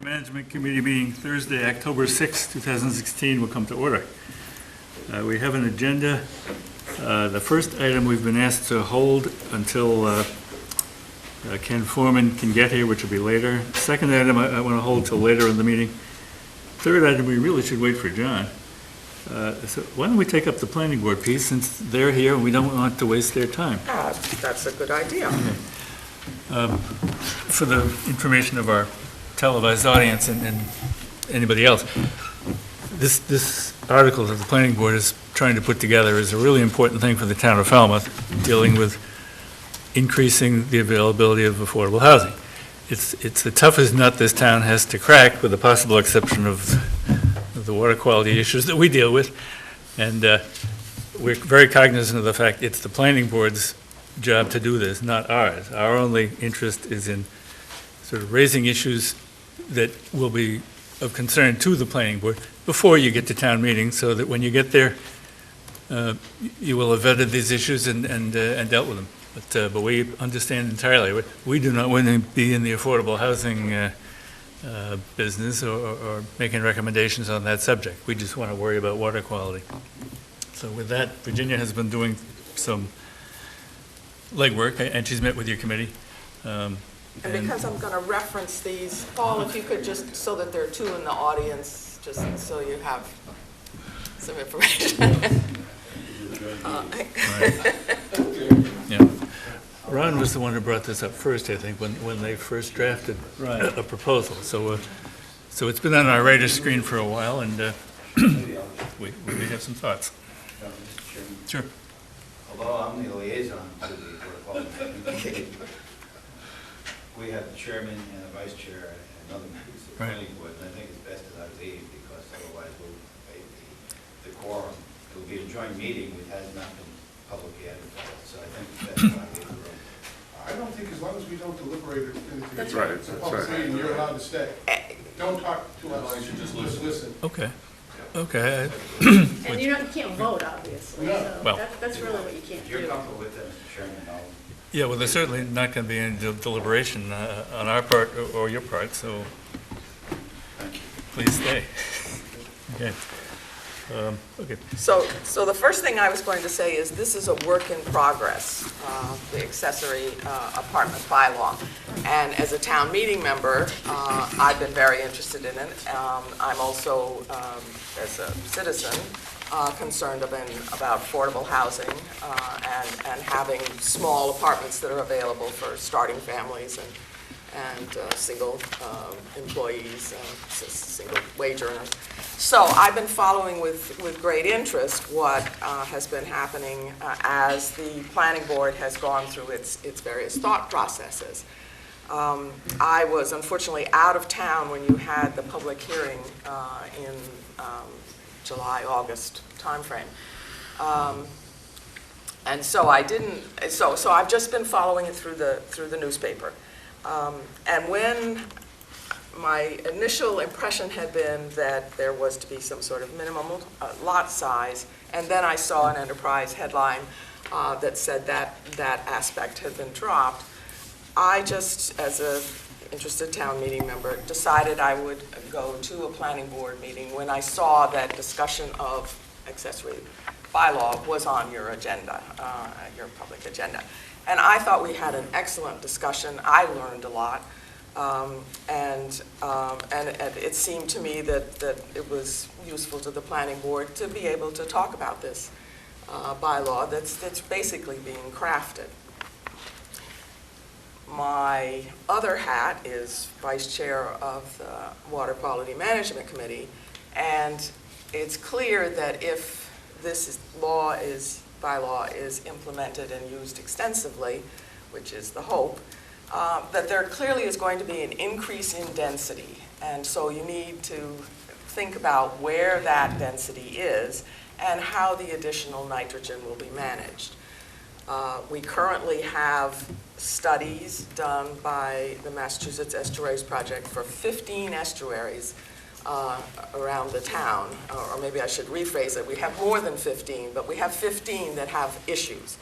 Management Committee meeting Thursday, October 6, 2016 will come to order. We have an agenda. The first item we've been asked to hold until Ken Foreman can get here, which will be later. Second item I want to hold till later in the meeting. Third item, we really should wait for John. So why don't we take up the planning board piece since they're here and we don't want to waste their time. That's a good idea. Okay. For the information of our televised audience and anybody else, this article that the planning board is trying to put together is a really important thing for the town of Falmouth, dealing with increasing the availability of affordable housing. It's the toughest nut this town has to crack, with the possible exception of the water quality issues that we deal with. And we're very cognizant of the fact it's the planning board's job to do this, not ours. Our only interest is in sort of raising issues that will be of concern to the planning board before you get to town meeting, so that when you get there, you will have vetted these issues and dealt with them. But we understand entirely. We do not want to be in the affordable housing business or making recommendations on that subject. We just want to worry about water quality. So with that, Virginia has been doing some legwork, and she's met with your committee. And because I'm going to reference these, Paul, if you could just, so that there are two in the audience, just so you have some information. Yeah. Ron was the one who brought this up first, I think, when they first drafted a proposal. So it's been on our radar screen for a while, and we have some thoughts. Sure. Although I'm the liaison to the Board of Selectmen, we have the chairman and a vice chair and other members of the planning board, and I think it's best that I leave, because otherwise we'll pay the quorum. It will be a joint meeting which has not been publicly advertised, so I think it's best that I leave the room. I don't think, as long as we don't deliberate anything. That's right. It's a public meeting, you're allowed to stay. Don't talk to us, you just listen. Okay. Okay. And you can't vote, obviously, No. so Well, that's really what you can't If you're do. comfortable with that, Mr. Chairman, I'll... Yeah, well, there's certainly not going to be any deliberation on our part or your part, so Thank you. please stay. Okay. Okay. So the first thing I was going to say is this is a work in progress, the accessory apartment bylaw. And as a town meeting member, I've been very interested in it. I'm also, as a citizen, concerned about affordable housing and having small apartments that are available for starting families and single employees, single wage earners. So I've been following with great interest what has been happening as the planning board has gone through its various thought processes. I was unfortunately out of town when you had the public hearing in July, August timeframe. And so I didn't, so I've just been following it through the newspaper. And when my initial impression had been that there was to be some sort of minimum lot size, and then I saw an Enterprise headline that said that aspect had been dropped, I just, as a interested town meeting member, decided I would go to a planning board meeting when I saw that discussion of accessory bylaw was on your agenda, your public agenda. And I thought we had an excellent discussion. I learned a lot. And it seemed to me that it was useful to the planning board to be able to talk about this bylaw that's basically being crafted. My other hat is vice chair of the Water Quality Management Committee, and it's clear that if this bylaw is implemented and used extensively, which is the hope, that there clearly is going to be an increase in density. And so you need to think about where that density is and how the additional nitrogen will be managed. We currently have studies done by the Massachusetts Estuaries Project for 15 estuaries around the town, or maybe I should rephrase it. We have more than 15, but we have 15 that have issues.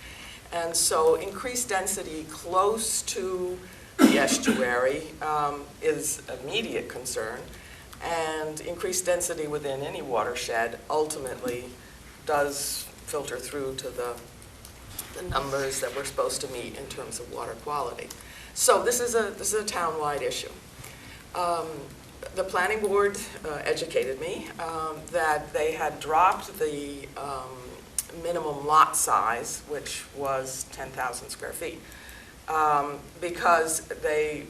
And so increased density close to the estuary is an immediate concern, and increased density within any watershed ultimately does filter through to the numbers that we're supposed to meet in terms of water quality. So this is a town-wide issue. The planning board educated me that they had dropped the minimum lot size, which was 10,000 square feet, because they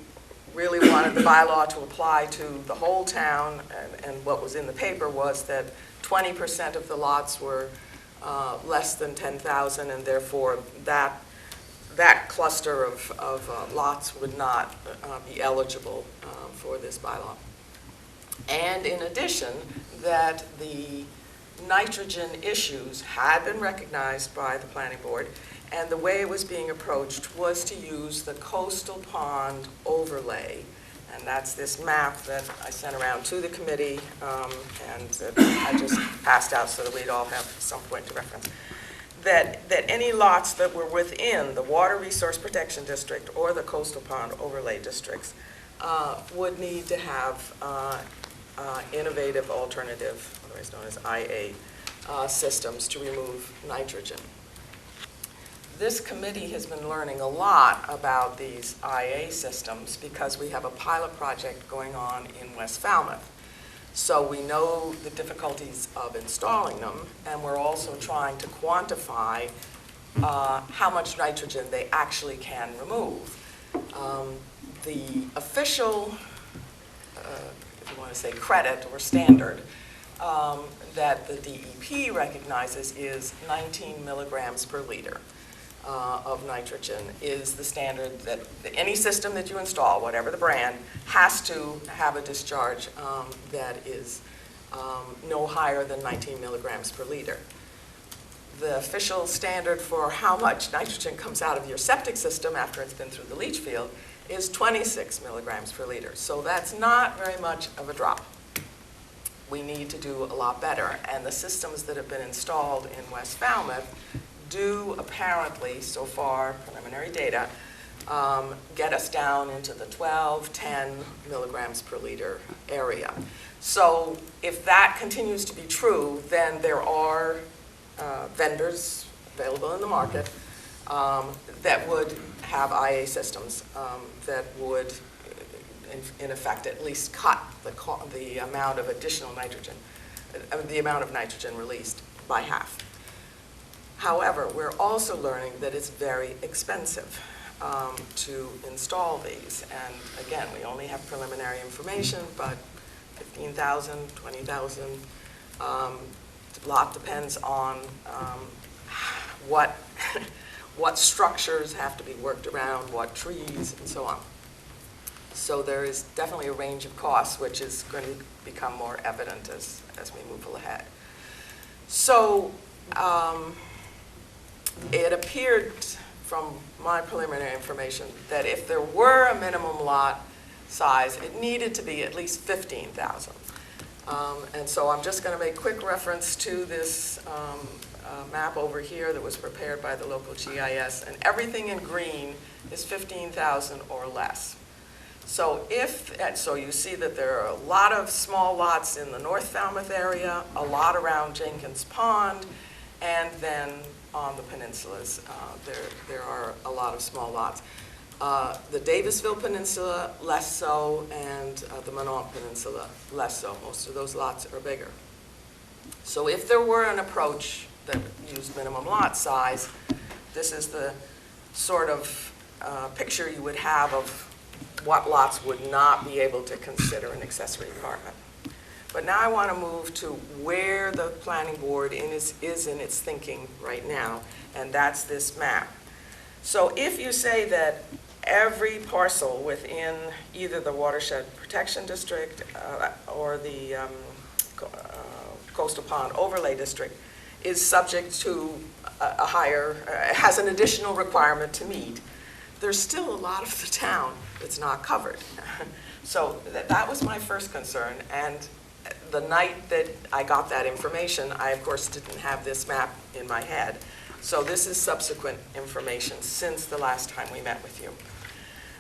really wanted the bylaw to apply to the whole town, and what was in the paper was that 20% of the lots were less than 10,000, and therefore that cluster of lots would not be eligible for this bylaw. And in addition, that the nitrogen issues had been recognized by the planning board, and the way it was being approached was to use the coastal pond overlay. And that's this map that I sent around to the committee, and that I just passed out so that we'd all have some point to reference. That any lots that were within the Water Resource Protection District or the coastal pond overlay districts would need to have innovative alternative, otherwise known as IA, systems to remove nitrogen. This committee has been learning a lot about these IA systems because we have a pilot project going on in West Falmouth. So we know the difficulties of installing them, and we're also trying to quantify how much nitrogen they actually can remove. The official, if you want to say credit or standard, that the DEP recognizes is 19 milligrams per liter of nitrogen is the standard that any system that you install, whatever the brand, has to have a discharge that is no higher than 19 milligrams per liter. The official standard for how much nitrogen comes out of your septic system after it's been through the leach field is 26 milligrams per liter. So that's not very much of a drop. We need to do a lot better. And the systems that have been installed in West Falmouth do apparently, so far, preliminary data, get us down into the 12, 10 milligrams per liter area. So if that continues to be true, then there are vendors available in the market that would have IA systems that would, in effect, at least cut the amount of additional nitrogen, the amount of nitrogen released by half. However, we're also learning that it's very expensive to install these. And again, we only have preliminary information, but 15,000, 20,000. A lot depends on what structures have to be worked around, what trees, and so on. So there is definitely a range of costs, which is going to become more evident as we move ahead. So it appeared from my preliminary information that if there were a minimum lot size, it needed to be at least 15,000. And so I'm just going to make quick reference to this map over here that was prepared by the local GIS, and everything in green is 15,000 or less. So you see that there are a lot of small lots in the North Falmouth area, a lot around Jenkins Pond, and then on the peninsulas, there are a lot of small lots. The Davisville Peninsula, less so, and the Minot Peninsula, less so. Most of those lots are bigger. So if there were an approach that used minimum lot size, this is the sort of picture you would have of what lots would not be able to consider an accessory apartment. But now I want to move to where the planning board is in its thinking right now, and that's this map. So if you say that every parcel within either the Watershed Protection District or the Coastal Pond Overlay District is subject to a higher, has an additional requirement to meet, there's still a lot of the town that's not covered. So that was my first concern, and the night that I got that information, I of course didn't have this map in my head. So this is subsequent information since the last time we met with you.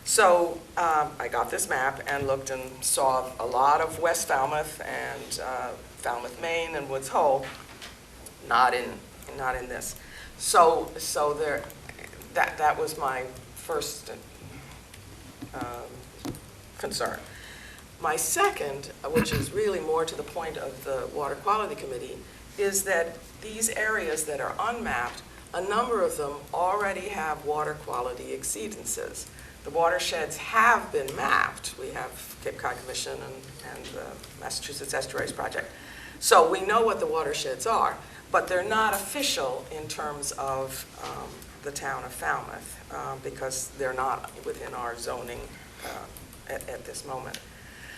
So I got this map and looked and saw a lot of West Falmouth and Falmouth, Maine, and Woods Hole, not in this. So there, that was my first concern. My second, which is really more to the point of the Water Quality Committee, is that these areas that are unmapped, a number of them already have water quality exceedances. The watersheds have been mapped. We have Cape Cod Commission and the Massachusetts Estuaries Project. So we know what the watersheds are, but they're not official in terms of the town of Falmouth because they're not within our zoning at this moment.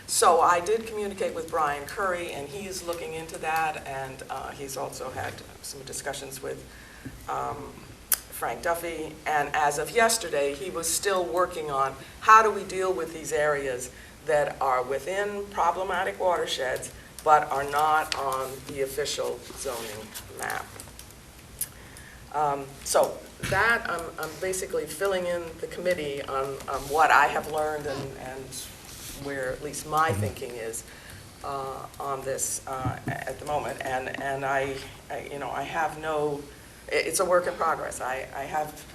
So I did communicate with Brian Curry, and he is looking into that, and he's also had some discussions with Frank Duffy, and as of yesterday, he was still working on how do we deal with these areas that are within problematic watersheds but are not on the official zoning map. So that, I'm basically filling in the committee on what I have learned and where at least my thinking is on this at the moment. And I have no, it's a work in progress. I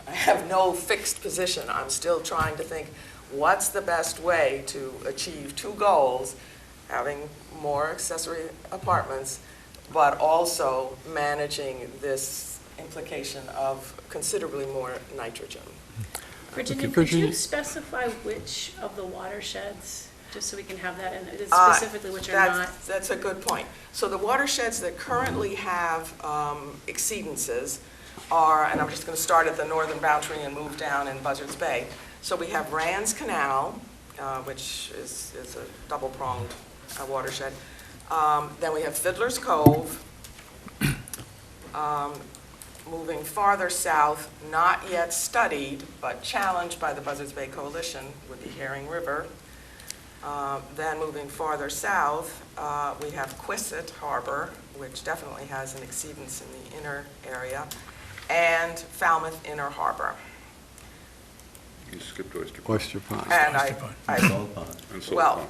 have no fixed position. I'm still trying to think what's the best way to achieve two goals, having more accessory apartments, but also managing this implication of considerably more nitrogen. Virginia, Okay, could you Virginia. specify which of the watersheds, just so we can have that, and specifically which are not? That's a good point. So the watersheds that currently have exceedances are, and I'm just going to start at the northern boundary and move down in Buzzards Bay. So we have Rand's Canal, which is a double-pronged watershed. Then we have Fiddler's Cove. Moving farther south, not yet studied, but challenged by the Buzzards Bay Coalition, would be Herring River. Then moving farther south, we have Quissit Harbor, which definitely has an exceedance in the inner area, and Falmouth Inner Harbor. You skipped Oyster Pond. Oyster Pond. And Salt pond. And Salt well,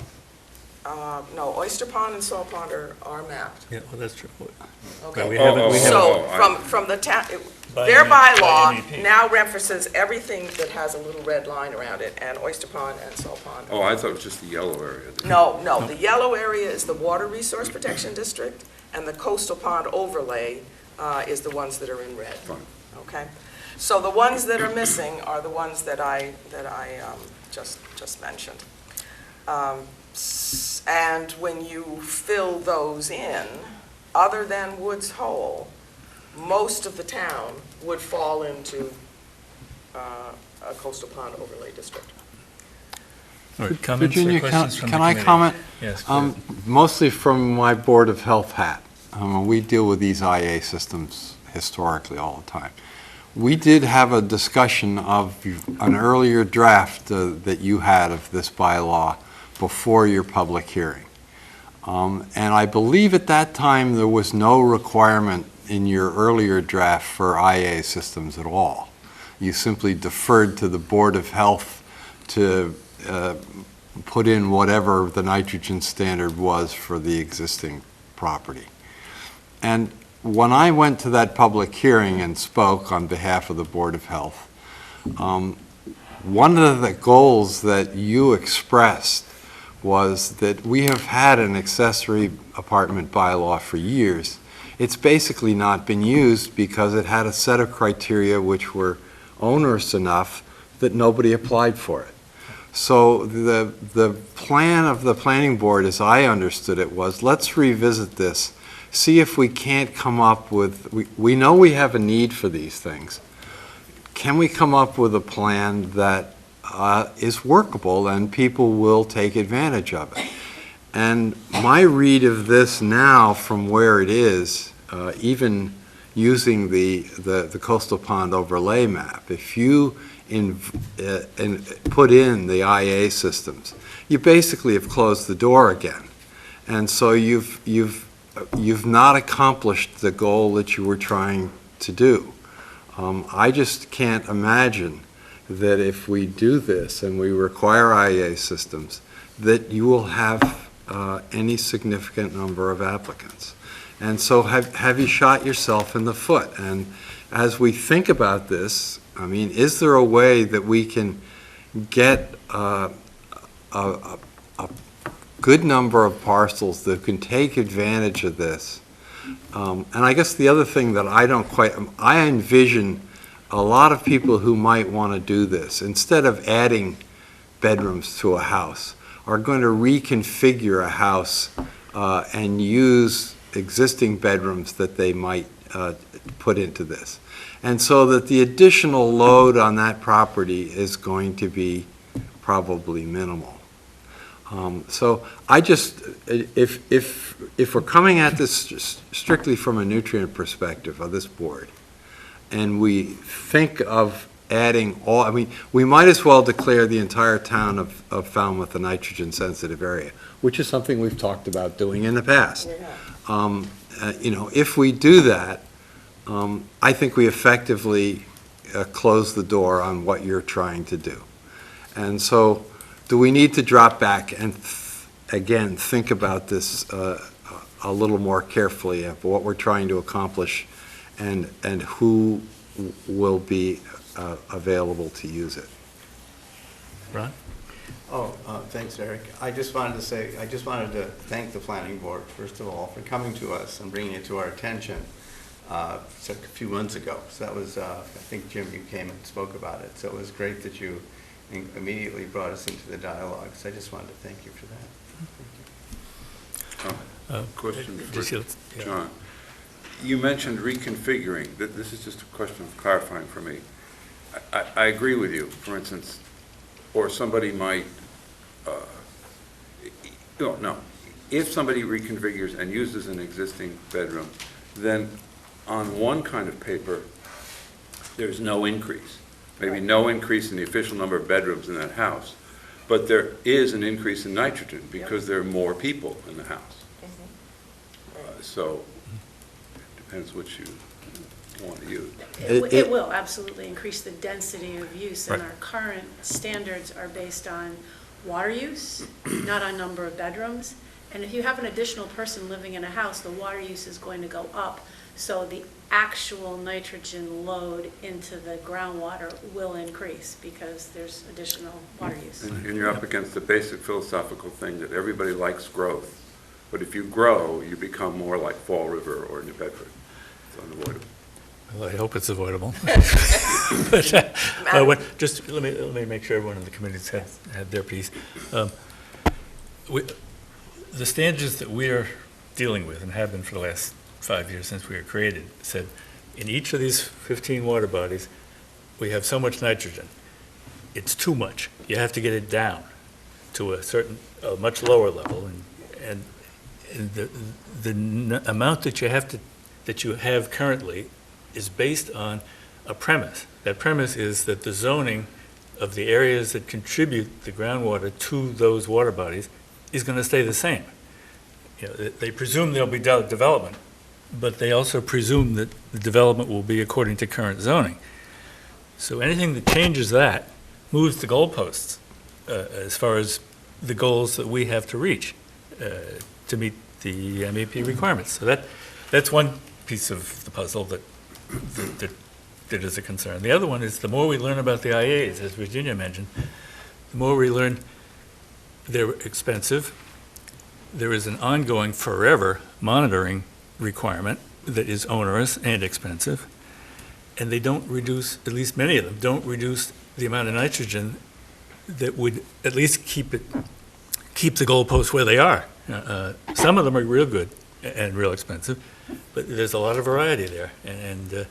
Pond. no, Oyster Pond and Salt Pond are mapped. Yeah, well, that's true. Okay. We haven't- we haven't- So from the town, By their by bylaw MEP. now references everything that has a little red line around it, and Oyster Pond and Salt Pond. Oh, I thought it was just the yellow area. No, the yellow area is the Water Resource Protection District, and the coastal pond overlay is the ones that are in red. Fine. Okay? So the ones that are missing are the ones that I just mentioned. And when you fill those in, other than Woods Hole, most of the town would fall into a coastal pond overlay district. All right, comments or Virginia, questions from the can I committee? comment? Yes, please. Mostly from my Board of Health hat. We deal with these IA systems historically all the time. We did have a discussion of an earlier draft that you had of this bylaw before your public hearing. And I believe at that time there was no requirement in your earlier draft for IA systems at all. You simply deferred to the Board of Health to put in whatever the nitrogen standard was for the existing property. And when I went to that public hearing and spoke on behalf of the Board of Health, one of the goals that you expressed was that we have had an accessory apartment bylaw for years. It's basically not been used because it had a set of criteria which were onerous enough that nobody applied for it. So the plan of the planning board, as I understood it, was let's revisit this, see if we can't come up with, we know we have a need for these things. Can we come up with a plan that is workable and people will take advantage of it? And my read of this now from where it is, even using the coastal pond overlay map, if you put in the IA systems, you basically have closed the door again. And so you've not accomplished the goal that you were trying to do. I just can't imagine that if we do this and we require IEA systems, that you will have any significant number of applicants. And so have you shot yourself in the foot? And as we think about this, I mean, is there a way that we can get a good number of parcels that can take advantage of this? And I guess the other thing that I envision a lot of people who might want to do this, instead of adding bedrooms to a house, are going to reconfigure a house and use existing bedrooms that they might put into this. And so that the additional load on that property is going to be probably minimal. So I just, if we're coming at this strictly from a nutrient perspective of this board, and we think of adding all, I mean, we might as well declare the entire town of Falmouth a nitrogen-sensitive area, which is something we've talked about doing in the past. Yeah. If we do that, I think we effectively close the door on what you're trying to do. And so, do we need to drop back and, again, think about this a little more carefully of what we're trying to accomplish and who will be available to use it? Ron? Thanks, Eric. I just wanted to thank the planning board, first of all, for coming to us and bringing it to our attention a few months ago. So that was, I think, Jim, you came and spoke about it. So it was great that you immediately brought us into the dialogue. So I just wanted to thank you for that. Question Just for yeah. John. You mentioned reconfiguring. This is just a question of clarifying for me. I agree with you, for instance, or somebody might, no. If somebody reconfigures and uses an existing bedroom, then on one kind of paper, there's no increase. Maybe no increase in the official number of bedrooms in that house, but there is an increase in nitrogen because there are more people in the house. So it depends what you want to use. It will absolutely increase the density of use, and Right. our current standards are based on water use, not on number of bedrooms. And if you have an additional person living in a house, the water use is going to go up, so the actual nitrogen load into the groundwater will increase because there's additional water use. And you're up against the basic philosophical thing that everybody likes growth, but if you grow, you become more like Fall River or New Bedford. It's unavoidable. Well, I hope it's avoidable. But just let me make sure everyone in the committee's had their piece. The standards that we are dealing with and have been for the last 5 years since we were created said in each of these 15 water bodies, we have so much nitrogen. It's too much. You have to get it down to a much lower level, and the amount that you have currently is based on a premise. That premise is that the zoning of the areas that contribute the groundwater to those water bodies is going to stay the same. You know, they presume there'll be development, but they also presume that the development will be according to current zoning. So anything that changes that moves the goalposts as far as the goals that we have to reach to meet the MEP requirements. So that's one piece of the puzzle that is a concern. The other one is the more we learn about the IAs, as Virginia mentioned, the more we learn they're expensive. There is an ongoing forever monitoring requirement that is onerous and expensive, and they don't reduce, at least many of them, don't reduce the amount of nitrogen that would at least keep the goalposts where they are. Some of them are real good and real expensive, but there's a lot of variety there, and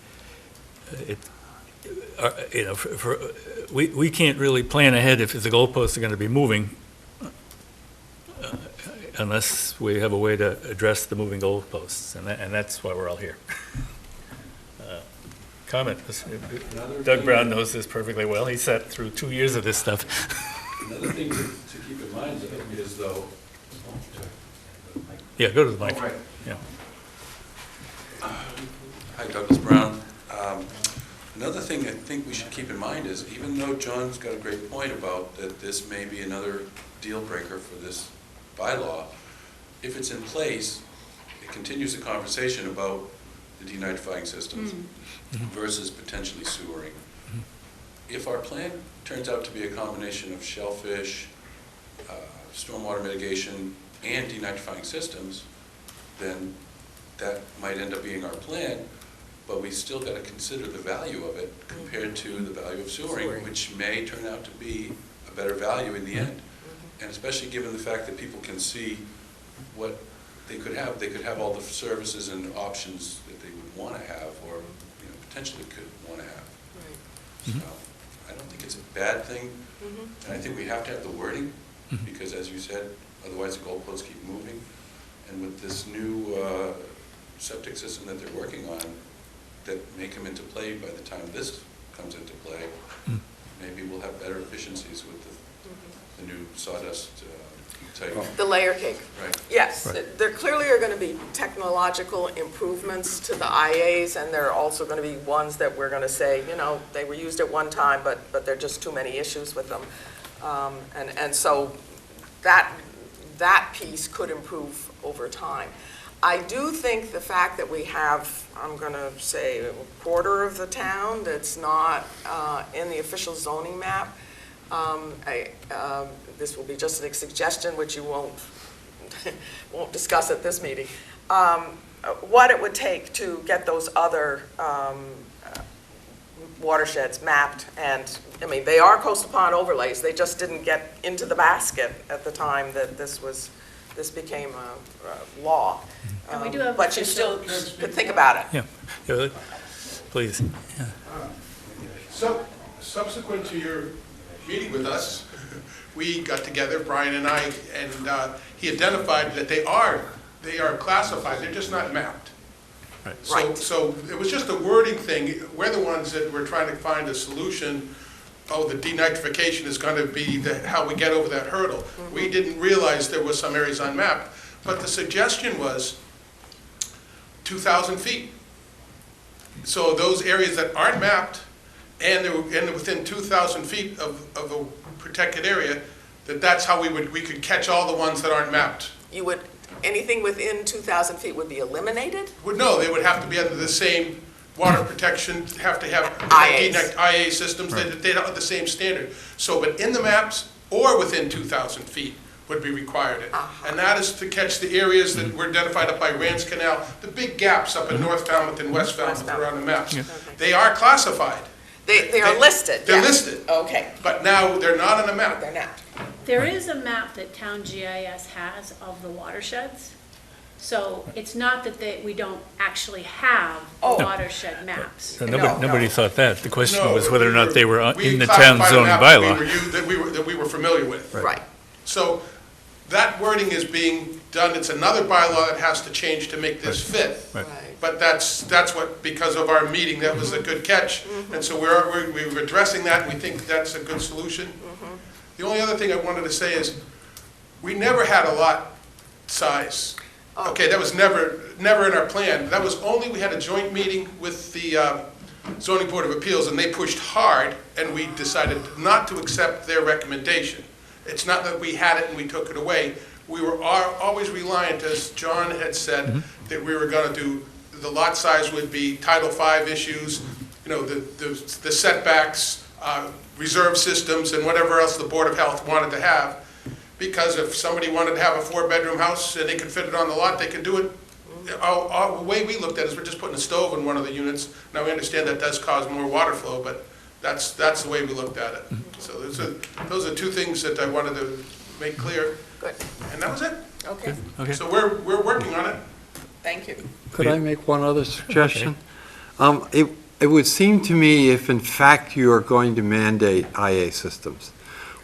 we can't really plan ahead if the goalposts are going to be moving unless we have a way to address the moving goalposts, and that's why we're all here. Comment. Doug Brown knows this perfectly well. He sat through 2 years of this stuff. Another thing to keep in mind is though. Yeah, go to the mic. Oh, right. Yeah. Hi, Douglas Brown. Another thing I think we should keep in mind is, even though John's got a great point about that this may be another deal breaker for this bylaw, if it's in place, it continues the conversation about the denitrifying systems versus potentially sewering. If our plan turns out to be a combination of shellfish, stormwater mitigation, and denitrifying systems, then that might end up being our plan, but we still got to consider the value of it compared to the value of sewering, which may turn out to be a better value in the end. And especially given the fact that people can see what they could have all the services and options that they would want to have, or potentially could want to have. Right. So I don't think it's a bad thing, and I think we have to have the wording, because as you said, otherwise the goalposts keep moving. And with this new septic system that they're working on, that may come into play by the time this comes into play, maybe we'll have better efficiencies with the new sawdust type. The layer cake. Right. Yes, Right. there clearly are going to be technological improvements to the IAs, and there are also going to be ones that we're going to say, they were used at one time, but there are just too many issues with them. And so that piece could improve over time. I do think the fact that we have, I'm going to say, a quarter of the town that's not in the official zoning map, this will be just a suggestion, which you won't discuss at this meeting, what it would take to get those other watersheds mapped. And, they are coastal pond overlays. They just didn't get into the basket at the time that this became a law. And we do have But you still could think about it. Yeah, please. Yeah. So, subsequent to your meeting with us, we got together, Brian and I, and he identified that they are classified, they're just not mapped. Right. So it was just a wording thing. We're the ones that were trying to find a solution. Oh, the denitrification is going to be how we get over that hurdle. We didn't realize there was some areas unmapped, but the suggestion was 2,000 feet. So those areas that aren't mapped and they're within 2,000 feet of a protected area, that's how we could catch all the ones that aren't mapped. Anything within 2,000 feet would be eliminated? No, they would have to be under the same water protection, have to have IAs. IA systems, they don't have the same standard. So, but in the maps or within 2,000 feet would be required. And that is to catch the areas that were identified up by Rand's Canal, the big gaps up in North Falmouth and West Falmouth that are on the maps. They are classified. They are listed. They're yeah. listed. Okay. But now they're not on a map. They're not. There is a map that Town GIS has of the watersheds. So it's not that we don't actually have watershed maps. So No. nobody thought that. The question No, was whether or not they were in the classified town a zoning map bylaw. that we were familiar with. Right. So that wording is being done. It's another bylaw that has to change to make this fit. Right. But that's what, because of our meeting, that was a good catch. And so we're addressing that, and we think that's a good solution. The only other thing I wanted to say is, we never had a lot size. Okay, that was never in our plan. That was only, we had a joint meeting with the Zoning Board of Appeals, and they pushed hard, and we decided not to accept their recommendation. It's not that we had it and we took it away. We were always reliant, as John had said, that we were going to do, the lot size would be Title V issues, the setbacks, reserve systems, and whatever else the Board of Health wanted to have. Because if somebody wanted to have a 4-bedroom house and they could fit it on the lot, they could do it. The way we looked at it is we're just putting a stove in one of the units. Now, we understand that does cause more water flow, but that's the way we looked at it. So those are two things that I wanted to make clear. Good. And that was it. Okay. Okay. So we're working on it. Thank you. Could I make one other suggestion? It would seem to me, if in fact you are going to mandate IA systems,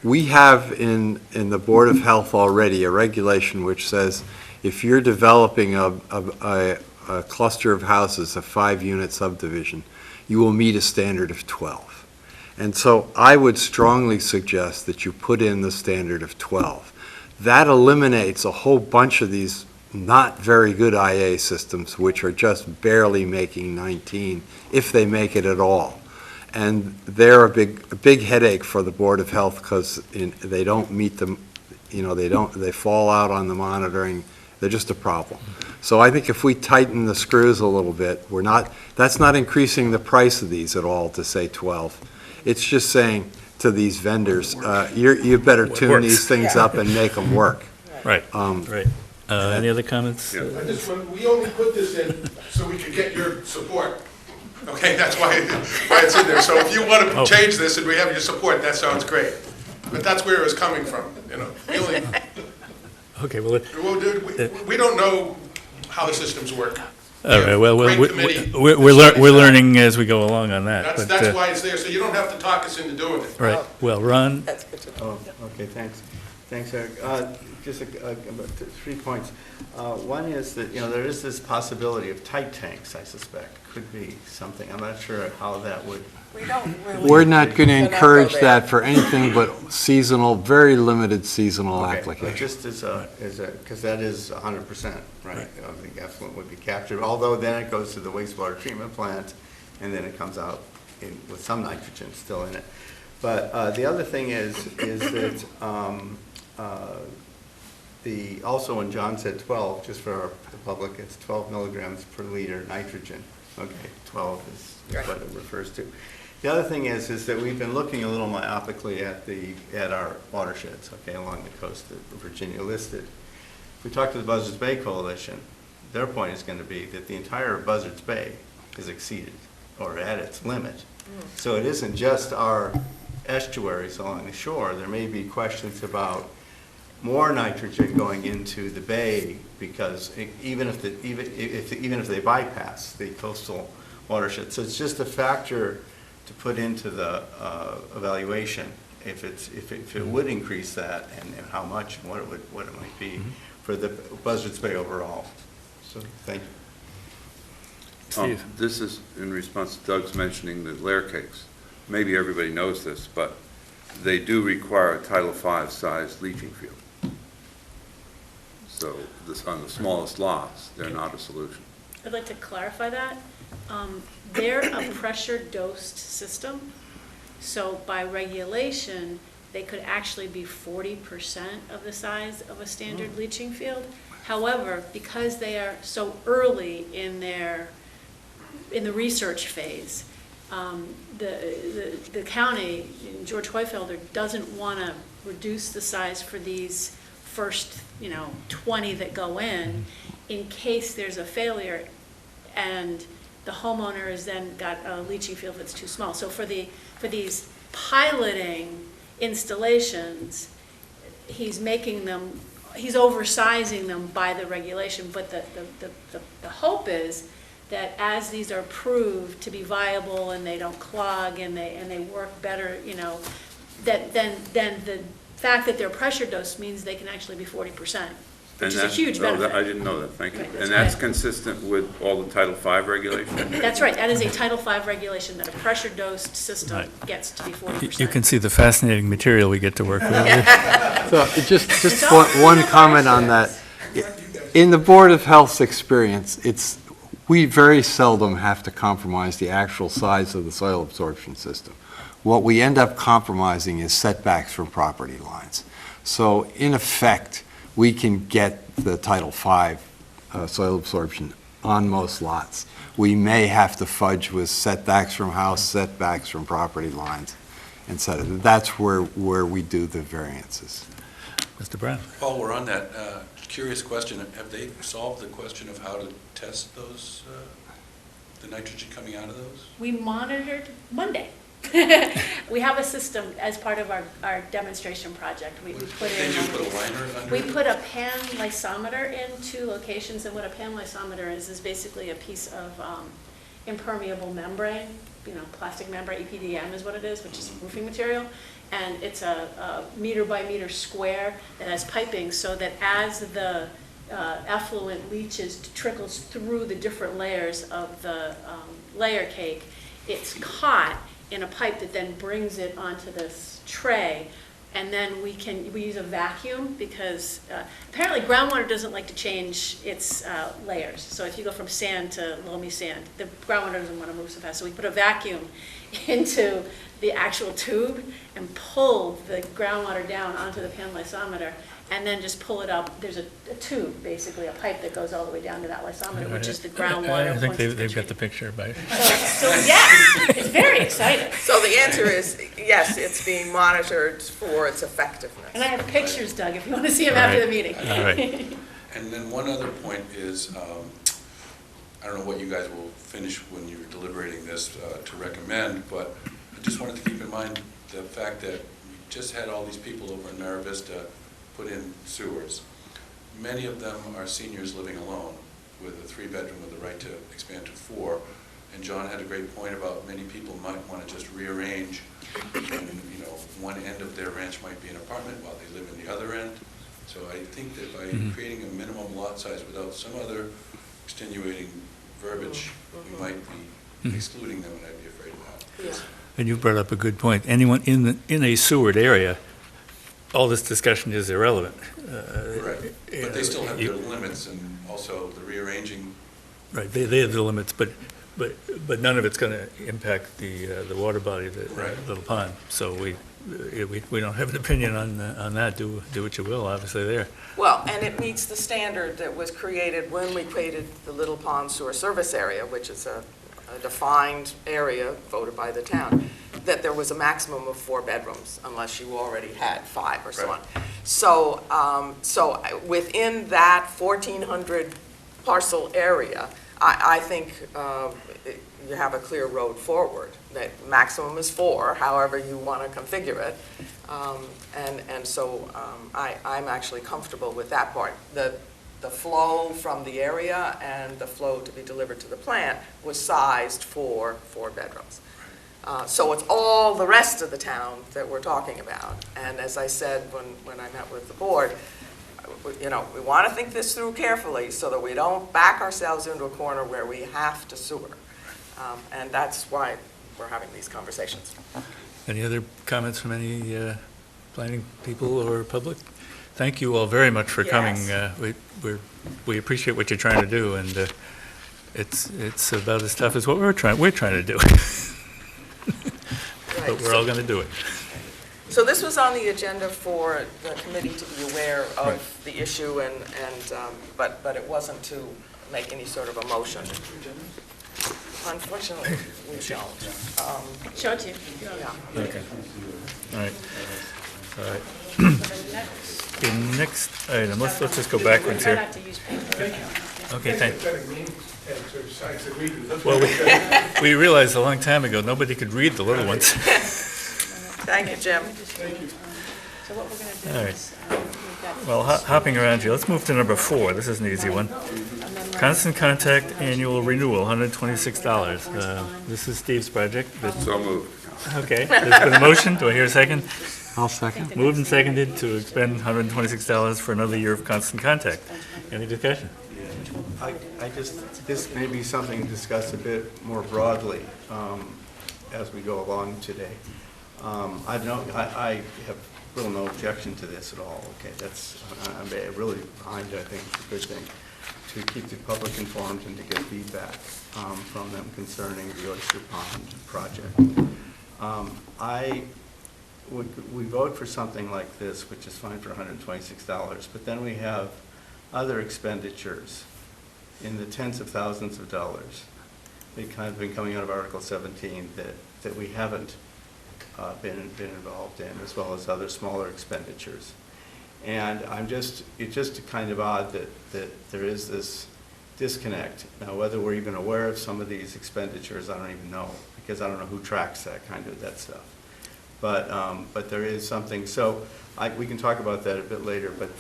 we have in the Board of Health already a regulation which says if you're developing a cluster of houses, a 5-unit subdivision, you will meet a standard of 12. And so I would strongly suggest that you put in the standard of 12. That eliminates a whole bunch of these not very good IA systems which are just barely making 19, if they make it at all. And they're a big headache for the Board of Health because they don't meet them, they fall out on the monitoring. They're just a problem. So I think if we tighten the screws a little bit, that's not increasing the price of these at all to say 12. It's just saying to these vendors, you better It tune works. these things up and make them work. Right, right. Any other comments? Yeah. We only put this in so we could get your support. Okay, that's why it's in there. So if you want to change this and we have your support, that sounds great. But that's where it was coming from, We only, Okay, well, we don't know how the systems work. all right, well, Great committee. we're learning as we go along on that. That's, but, that's why it's there, so you don't have to talk us into doing it. Right, well, Ron, That's good to know. Oh, okay, thanks. Thanks, Eric. Just about 3 points. One is that, there is this possibility of tight tanks, I suspect. Could be something. I'm not sure how that would. We don't really. We're not going to cannot go encourage there. that for anything but seasonal, very limited seasonal Okay, but application. just because that is 100%, right? I think effluent would be captured, although then it goes to the wastewater treatment plant, and then it comes out with some nitrogen still in it. But the other thing is that also when John said 12, just for the public, it's 12 milligrams per liter nitrogen. Okay, 12 is what it refers to. The other thing is that we've been looking a little myopically at our watersheds, okay, along the coast that Virginia listed. If we talk to the Buzzards Bay Coalition, their point is going to be that the entire Buzzards Bay is exceeded or at its limit. So it isn't just our estuaries along the shore. There may be questions about more nitrogen going into the bay because even if they bypass the coastal watershed. So it's just a factor to put into the evaluation if it would increase that and how much and what it might be for the Buzzards Bay overall. So thank you. Steve. This is in response to Doug's mentioning the layer cakes. Maybe everybody knows this, but they do require a Title V size leaching field. So on the smallest lots, they're not a solution. I'd like to clarify that. They're a pressure-dosed system, so by regulation, they could actually be 40% of the size of a standard leaching field. However, because they are so early in the research phase, the county, George Hoyfelder, doesn't want to reduce the size for these first 20 that go in case there's a failure and the homeowner has then got a leaching field that's too small. So for these piloting installations, he's oversizing them by the regulation, but the hope is that as these are proved to be viable and they don't clog and they work better, that then the fact that they're pressure dosed means they can actually be 40%, which is a huge benefit. I didn't know that, thank you. Right, And that's right. consistent with all the Title V regulations? That's right, that is a Title V regulation, that a pressure dosed system Right. gets to be 40%. you can see the fascinating material we get to work with. So just one comment on that. In the Board of Health's experience, we very seldom have to compromise the actual size of the soil absorption system. What we end up compromising is setbacks from property lines. So in effect, we can get the Title V soil absorption on most lots. We may have to fudge with setbacks from house, setbacks from property lines, and so that's where we do the variances. Mr. Brown? Paul, we're on that. Curious question. Have they solved the question of how to test those, the nitrogen coming out of those? We monitored Monday. We have a system as part of our demonstration project. We put in. Did you put a liner under We it? put a pan lysometer in 2 locations, and what a pan lysometer is basically a piece of impermeable membrane, plastic membrane, EPDM is what it is, which is roofing material, and it's a meter by meter square that has piping so that as the effluent trickles through the different layers of the layer cake, it's caught in a pipe that then brings it onto this tray, and then we use a vacuum because apparently groundwater doesn't like to change its layers. So if you go from sand to loamy sand, the groundwater doesn't want to move so fast. So we put a vacuum into the actual tube and pull the groundwater down onto the pan lysometer, and then just pull it up. There's a tube, basically, a pipe that goes all the way down to that lysometer, which is the groundwater. I think once it's they've got treated. the picture, but. So yes, it's very exciting. So the answer is, yes, it's being monitored for its effectiveness. And I have pictures, Doug, if you want to see them after the meeting. All right. And then one other point is, I don't know what you guys will finish when you're deliberating this to recommend, but I just wanted to keep in mind the fact that we just had all these people over in Mara Vista put in sewers. Many of them are seniors living alone with a 3-bedroom with the right to expand to 4. And John had a great point about many people might want to just rearrange, and one end of their ranch might be an apartment while they live in the other end. So I think that by creating a minimum lot size without some other extenuating verbiage, we might be excluding them, and I'd be afraid of that. Yeah. And you brought up a good point. Anyone in a sewered area, all this discussion is irrelevant. Right, but they still have their limits, and also the rearranging. Right, they have the limits, but none of it's going to impact the water body, the little pond. So we don't have an opinion on that. Do what you will, obviously, there. Well, and it meets the standard that was created when we created the Little Pond Sewer Service Area, which is a defined area voted by the town, that there was a maximum of 4 bedrooms unless you already had 5 or so on. So within that 1,400 parcel area, I think you have a clear road forward. That maximum is 4, however you want to configure it. I'm actually comfortable with that part. The flow from the area and the flow to be delivered to the plant was sized for 4 bedrooms. So it's all the rest of the town that we're talking about. And as I said when I met with the board, we want to think this through carefully so that we don't back ourselves into a corner where we have to sewer. And that's why we're having these conversations. Any other comments from any planning people or public? Thank you all very much for coming. We appreciate what you're trying to do, and it's about as tough as what we're trying to do. But we're all going to do it. So this was on the agenda for the committee to be aware of the issue, but it wasn't to make any sort of a motion. Unfortunately, we don't. Show it to you. Yeah. Okay. All right. All right. The next item, let's just go backwards Try here. not to use paper. Okay, thanks. Well, we realized a long time ago, nobody could read the little ones. Thank you, Jim. So what we're going to do All right. is, we've got. Well, hopping around here, let's move to number 4. This is an easy one. Constant Contact Annual Renewal, $126. This is Steve's project. So moved. Okay, there's been a motion. Do I hear a second? I'll second. Moved and seconded to expend $126 for another year of Constant Contact. Any discussion? This may be something to discuss a bit more broadly as we go along today. I have really no objection to this at all. Okay, I'm really behind. I think it's a good thing to keep the public informed and to get feedback from them concerning the Oyster Pond project. We vote for something like this, which is fine for $126, but then we have other expenditures in the tens of thousands of dollars. They've kind of been coming out of Article 17 that we haven't been involved in, as well as other smaller expenditures. And it's just kind of odd that there is this disconnect. Now, whether we're even aware of some of these expenditures, I don't even know, because I don't know who tracks that stuff. But there is something. So we can talk about that a bit later. But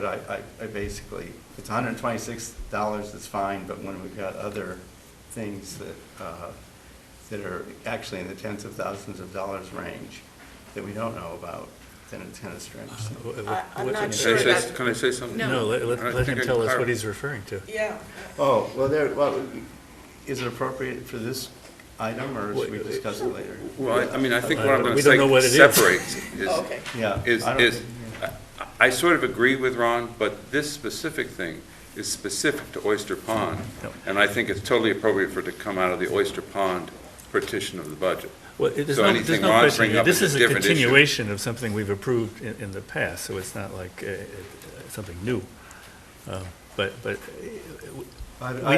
I basically, if it's $126, that's fine. But when we've got other things that are actually in the tens of thousands of dollars range that we don't know about, then it's kind of strange. I'm not sure that. Can I say something? No, let him tell us what he's referring to. Yeah. Oh, well, is it appropriate for this item, or should we discuss it later? Well, I mean, I think what I'm going We to don't know what say it is. separates is, Okay. Yeah. is, I don't- is, I sort of agree with Ron, but this specific thing is specific to Oyster Pond. Yep. And I think it's totally appropriate for it to come out of the Oyster Pond partition of the budget. Well, there's So no, anything there's no Ron's question, bringing here. up This is is a a different issue. continuation of something we've approved in the past, so it's not like something new. But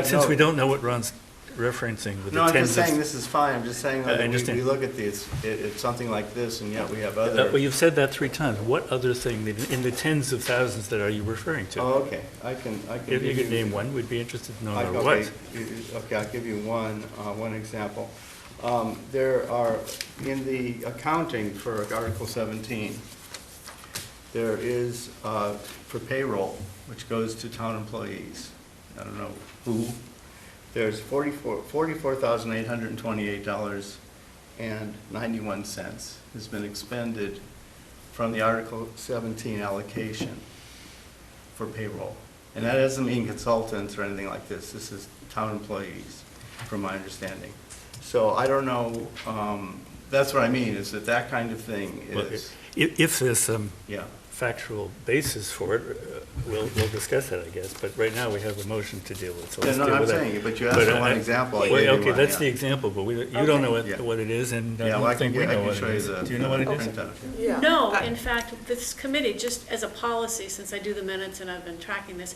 since we don't know what Ron's referencing with No, the I'm tens just of... saying this is fine, I'm just saying I that understand. we look at this, it's something like this, and yet we have Well, other. you've said that 3 times. What other thing in the tens of thousands that are you referring to? Oh, okay, I can. If you give could name one, we'd be interested to know what it Okay, was. okay, I'll give you one example. There are, in the accounting for Article 17, there is, for payroll, which goes to town employees, I don't know who, there's $44,828.91 has been expended from the Article 17 allocation for payroll. And that doesn't mean consultants or anything like this. This is town employees, from my understanding. So I don't know, that's what I mean, is that kind of thing Well, is, If there's some yeah. factual basis for it, we'll discuss that, I guess. But right now, we have a motion to deal with, so let's No, deal I'm with that. saying, but you asked But for I- one example, I Well, gave you okay, one, that's yeah. the example, but you don't know Yeah. what it is, and I Yeah, well, don't think we know what show it you is. the. Do you know what it is? printout. Yeah. No, in fact, this committee, just as a policy, since I do the minutes and I've been tracking this,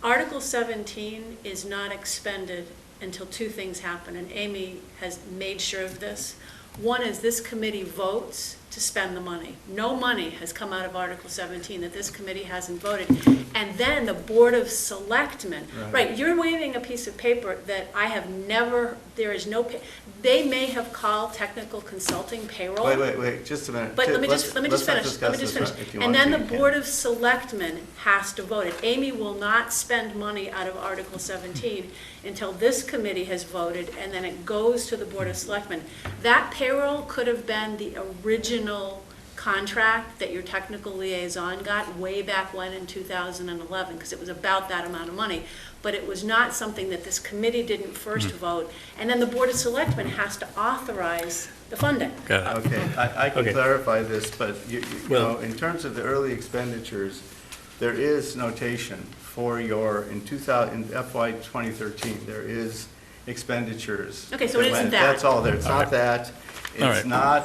Article 17 is not expended until 2 things happen, and Amy has made sure of this. One is this committee votes to spend the money. No money has come out of Article 17 that this committee hasn't voted. And then the Board of Selectmen, right, you're waving a piece of paper that I have never, there is no, they may have called technical consulting payroll. Wait, just a minute. But let me Let's just not finish, discuss this finish. if you And want then to, the you can. Board of Selectmen has to vote it. Amy will not spend money out of Article 17 until this committee has voted, and then it goes to the Board of Selectmen. That payroll could have been the original contract that your technical liaison got way back when in 2011, because it was about that amount of money. But it was not something that this committee didn't first vote, and then the Board of Selectmen has to authorize the funding. Got it. Okay, I can Okay. clarify this, but you Well- know, in terms of the early expenditures, there is notation for your, in FY 2013, there is expenditures. Okay, so it isn't that. That's all there, it's not that, All it's right. not,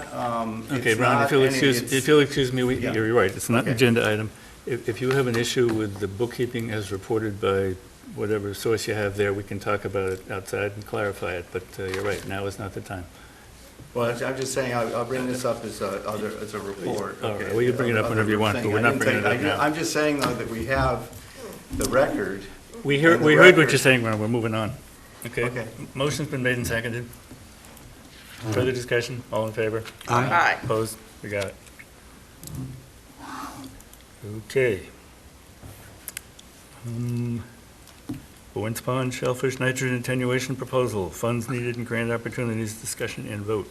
Okay, it's Ron, not if you'll any- excuse, it's- if you'll excuse me, Yeah. you're right, it's not an Okay. agenda item. If you have an issue with the bookkeeping as reported by whatever source you have there, we can talk about it outside and clarify it, but you're right, now is not the time. Well, I'm just saying, I'll bring this up as a report. All right, okay, well, you bring it up other whenever you want, but thing. we're I not didn't bringing it take- up now. I'm just saying, though, that we have the record. We And heard the what record- you're saying, Ron, we're moving on. Okay? Okay. Motion's been made and seconded. Further discussion, all in favor? Aye. Opposed? We got it. Okay. Owens Pond Shellfish Nitrogen Attenuation Proposal, funds needed and grant opportunities, discussion and vote.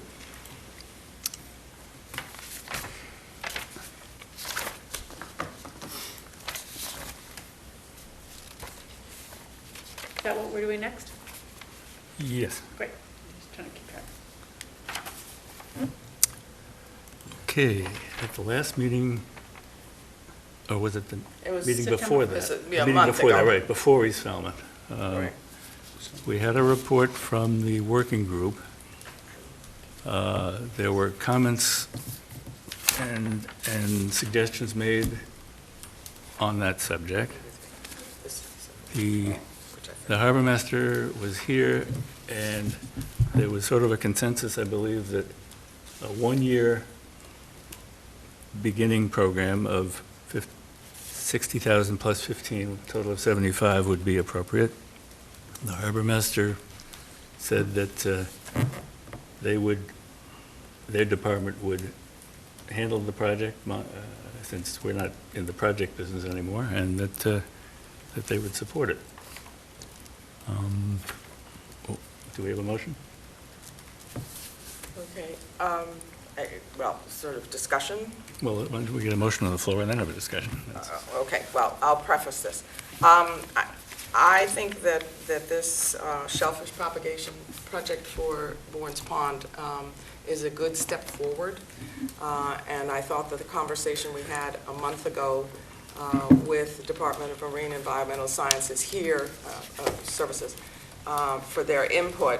Is that what we're doing next? Yes. Great. Just trying to keep track. Okay, at the last meeting, or was it the It was meeting September. before It was that? a- yeah, a Meeting month before that, ago. right, before East Falmouth. Right. We had a report from the working group. There were comments and suggestions made on that subject. The harbor master was here, and there was sort of a consensus, I believe, that a one-year beginning program of 60,000 plus 15, a total of 75 would be appropriate. The harbor master said that their department would handle the project, since we're not in the project business anymore, and that they would support it. Do we have a motion? Okay, well, sort of discussion. Well, why don't we get a motion on the floor and then have a discussion? Okay, well, I'll preface this. I think that this shellfish propagation project for Bourne's Pond is a good step forward. And I thought that the conversation we had a month ago with the Department of Marine Environmental Sciences here, Services, for their input,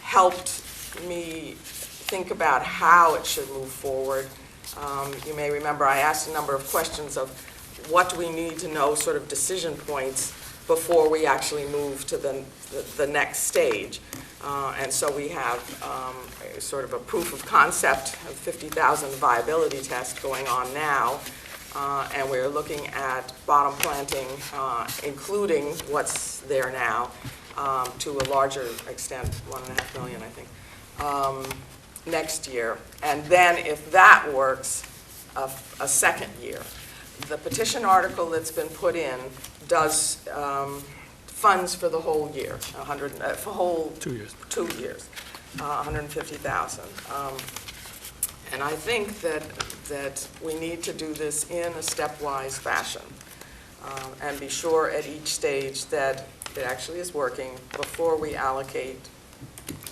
helped me think about how it should move forward. You may remember I asked a number of questions of what do we need to know, sort of decision points, before we actually move to the next stage. And so we have sort of a proof of concept of 50,000 viability test going on now. And we're looking at bottom planting, including what's there now, to a larger extent, 1.5 million, I think, next year. And then if that works, a second year. The petition article that's been put in does funds for the whole year, for whole 2 years. 2 years, 150,000. And I think that we need to do this in a stepwise fashion, and be sure at each stage that it actually is working before we allocate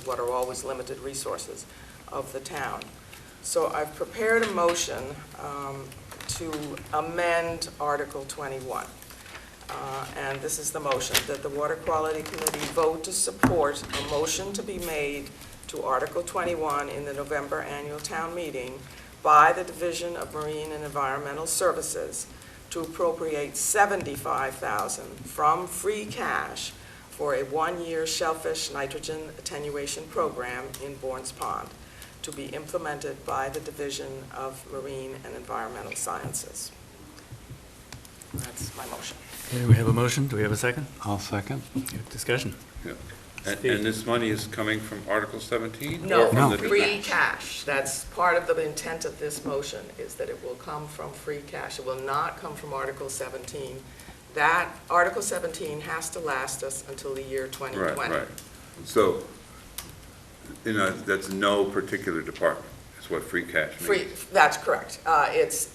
what are always limited resources of the town. So I've prepared a motion to amend Article 21. And this is the motion, that the Water Quality Committee vote to support a motion to be made to Article 21 in the November annual town meeting by the Division of Marine and Environmental Services to appropriate $75,000 from free cash for a 1-year shellfish nitrogen attenuation program in Bourne's Pond, to be implemented by the Division of Marine and Environmental Sciences. That's my motion. Okay, we have a motion. Do we have a second? I'll second. Discussion. Yeah. And this money is coming from Article 17? No, Or from No. the free cash. That's part of the intent of this motion, is that it will come from free cash. It will not come from Article 17. That, Article 17 has to last us until the year 2020. Right. So, that's no particular department, is what free cash means. Free, that's correct. It's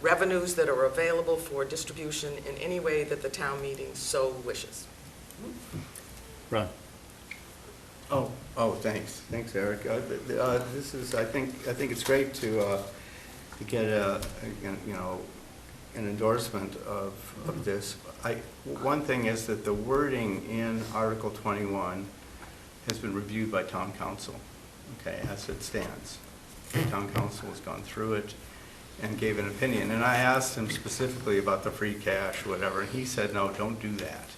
revenues that are available for distribution in any way that the town meeting so wishes. Ron? Oh, thanks, Eric. This is, I think it's great to get an endorsement of this. One thing is that the wording in Article 21 has been reviewed by town council, okay, as it stands. The town council has gone through it and gave an opinion. And I asked him specifically about the free cash, whatever, and he said, no, don't do that.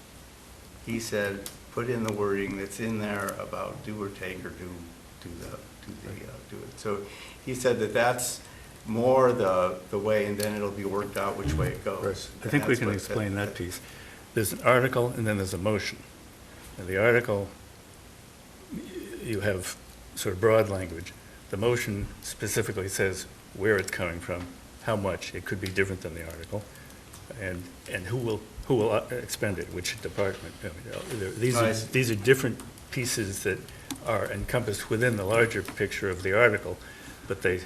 He said, put in the wording that's in there about do or take or do it. So he said that that's more the way, and then it'll be worked out which way it goes. I think we can explain that piece. There's an article and then there's a motion. And the article, you have sort of broad language. The motion specifically says where it's coming from, how much. It could be different than the article, and who will expend it, which department. These are different pieces that are encompassed within the larger picture of the article, but they